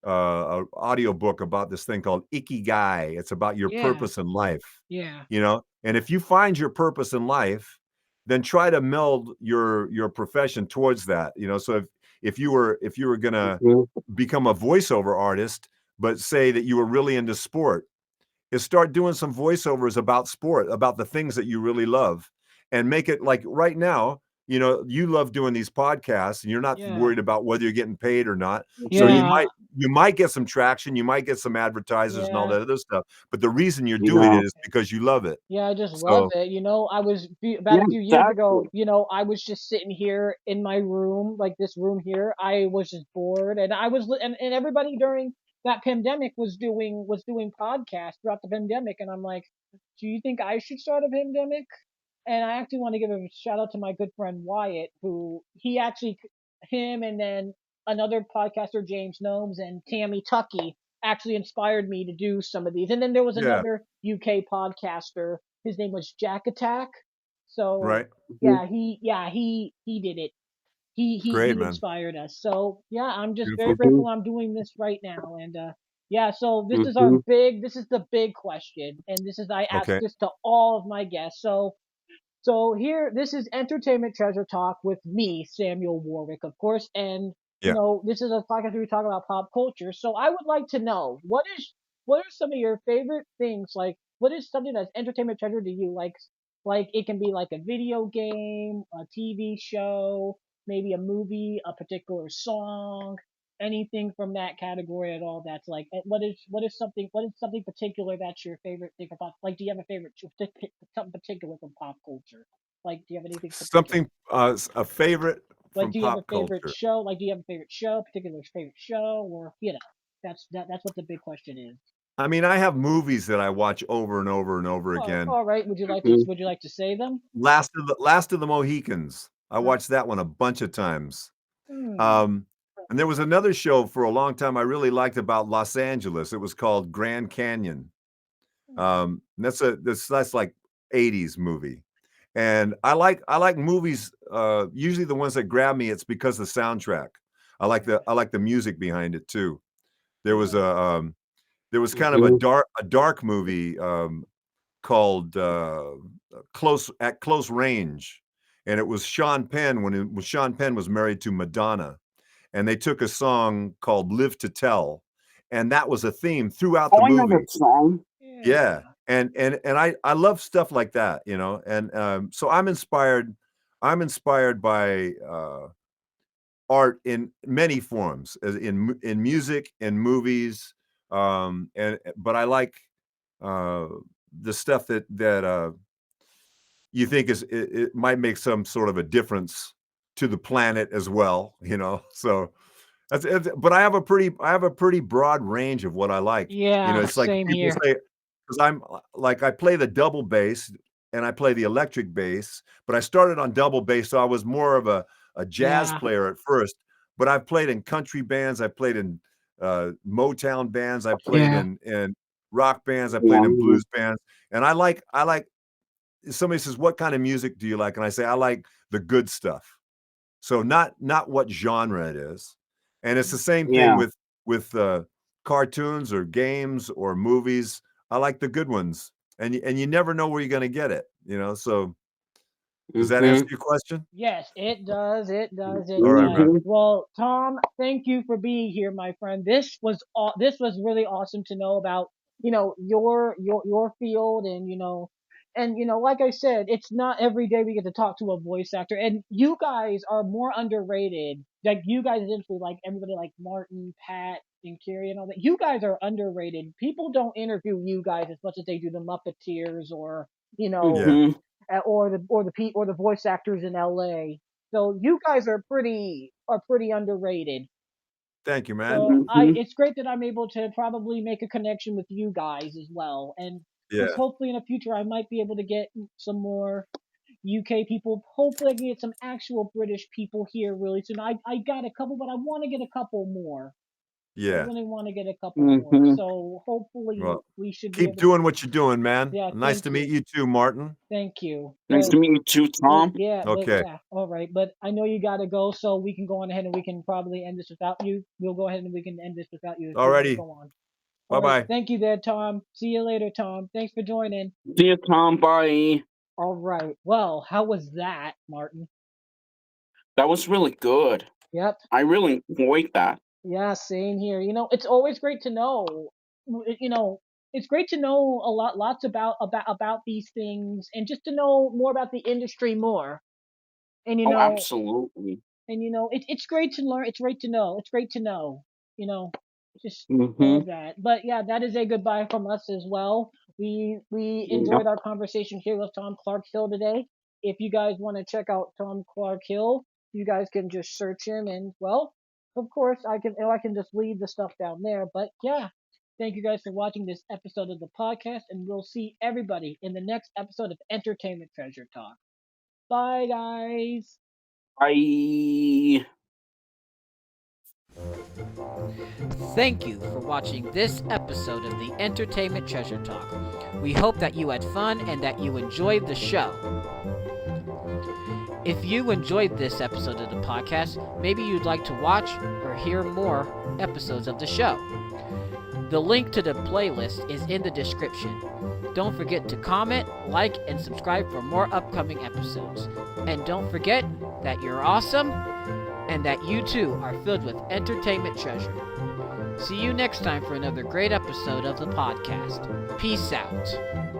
an audio book about this thing called Ikigai. It's about your Yeah. purpose in life. Yeah. And if you find your purpose in life, then try to meld your profession towards that. So if you were gonna become a voiceover artist, but say that you were really into sport, is start doing some voiceovers about sport, about the things that you really love, and make it like right now. You love doing these podcasts, and you're not Yeah. worried about whether you're getting paid or not. So Yeah. you might get some traction, you might get some advertisers and all Yeah. that other stuff. But the reason you're doing Yeah. it is because you love it. Yeah, I just love So it. I was about Yeah, a few years ago, exactly. I was just sitting here in my room, like this room here. I was just bored, and and everybody during that pandemic was doing podcasts throughout the pandemic, and I'm like, do you think I should start a pandemic? And I actually want to give a shout out to my good friend Wyatt, who him and then another podcaster, James Gnomes, and Tammy Tucky actually inspired me to do some of these. And then there was yeah, another UK podcaster. His name was Jack Attack. So right. Mhm. he did it. He Great, man. inspired us. So yeah, I'm just very Beautiful. grateful I'm doing this right now. And yeah, so Mhm. this is the big question, and I ask Okay. this to all of my guests. So here, this is Entertainment Treasure Talk with me, Samuel Warwick, of course, and Yeah. this is a podcast where we talk about pop culture. So I would like to know what are some of your favorite things? Like, what is something that's entertainment treasure to you? Like it can be like a video game, a TV show, maybe a movie, a particular song, anything from that category at all. That's like, what is something particular that's your favorite thing about? Like, do you have a favorite something particular from pop culture? Like, do you have anything particular? Something a favorite Like, from do you have a pop favorite culture. show? Like, do you have a favorite show, particular favorite show, or that's what the big question is. I mean, I have movies that I watch over and over and over Oh, again. all right. Mhm. Would you like to say them? Last of the Mohicans. I Uh, watched that one a bunch of times. hmm. Um, and there was another show for a long time I really liked about Los Angeles. It was called Grand Canyon. Hmm. And that's like 80s movie. And I like movies, usually the ones that grab me, it's because of the soundtrack. I like the music behind it too. There was Yeah. kind of a Mhm. dark movie, called, Close Range, and it was Sean Penn when Sean Penn was married to Madonna, and they took a song called "Live to Tell," and that was a theme throughout the Oh, I know movie. that song. Yeah, Yeah. and I love stuff like that, and, so I'm inspired by, art in many forms, as in music, in movies, but I like, uh, the stuff that you think it might make some sort of a difference to the planet as well. So but I have a pretty broad range of what I like. Yeah. It's like Same people here. say, because like I play the double bass and I play the electric bass, but I started on double bass, so I was more of a jazz Yeah. player at first. But I've played in country bands, I played in Motown bands, I played Yeah. in rock bands, I played in Yeah. blues bands, and I like somebody says, "What kind of music do you like?" And I say, "I like the good stuff." So not what genre it is. And it's the same thing Yeah. with cartoons or games or movies. I like the good ones. And you never know where you're gonna get it. So does that answer Mhm. your question? Yes, it does. It does. It All right, does. man. Mhm. Well, Tom, thank you for being here, my friend. This was really awesome to know about, your field, and like I said, it's not every day we get to talk to a voice actor, and you guys are more underrated. Like you guys, essentially, like everybody, like Martin, Pat, and Carrie, and all that. You guys are underrated. People don't interview you guys as much as they do the Muppeteers or you know Yeah. Mhm. or the voice actors in LA. So you guys are pretty underrated. Thank you, man. So I Mhm. it's great that I'm able to probably make a connection with you guys as well. And because Yeah. hopefully in the future I might be able to get some more UK people. Hopefully I can get some actual British people here really soon. I got a couple, but I want to get a couple more. I Yeah. really want to get a couple more. Mhm. So hopefully Well, we should be keep able to. doing what you're doing, man. Yeah, Nice thank to meet you. you too, Martin. Thank you. Nice to meet you too, Tom. Okay. All right. But I know you gotta go, so we can go on ahead and we can probably end this without you. We'll go ahead and we can end this without you if you want to Alrighty. go on. All right. Bye-bye. Thank you there, Tom. See you later, Tom. Thanks for joining. See you, Tom. Bye. All right. Well, how was that, Martin? That was really good. Yep. I really enjoyed that. Yeah, same here. It's always great to know. You know, it's great to know lots about these things, and just to know more about the industry more. And Oh, absolutely. it's great to learn. It's great to know. It's great to know. You know, just all Mm-hmm. of that. But yeah, that is a goodbye from us as well. We Yep. enjoyed our conversation here with Tom Clarke-Hill today. If you guys want to check out Tom Clarke-Hill, you guys can just search him, and well, of course I can just leave the stuff down there. But yeah, thank you guys for watching this episode of the podcast, and we'll see everybody in the next episode of Entertainment Treasure Talk. Bye, guys. I. Thank you for watching this episode of the Entertainment Treasure Talk. We hope that you had fun and that you enjoyed the show. If you enjoyed this episode of the podcast, maybe you'd like to watch or hear more episodes of the show. The link to the playlist is in the description. Don't forget to comment, like, and subscribe for more upcoming episodes. And don't forget that you're awesome and that you too are filled with entertainment treasure. See you next time for another great episode of the podcast. Peace out.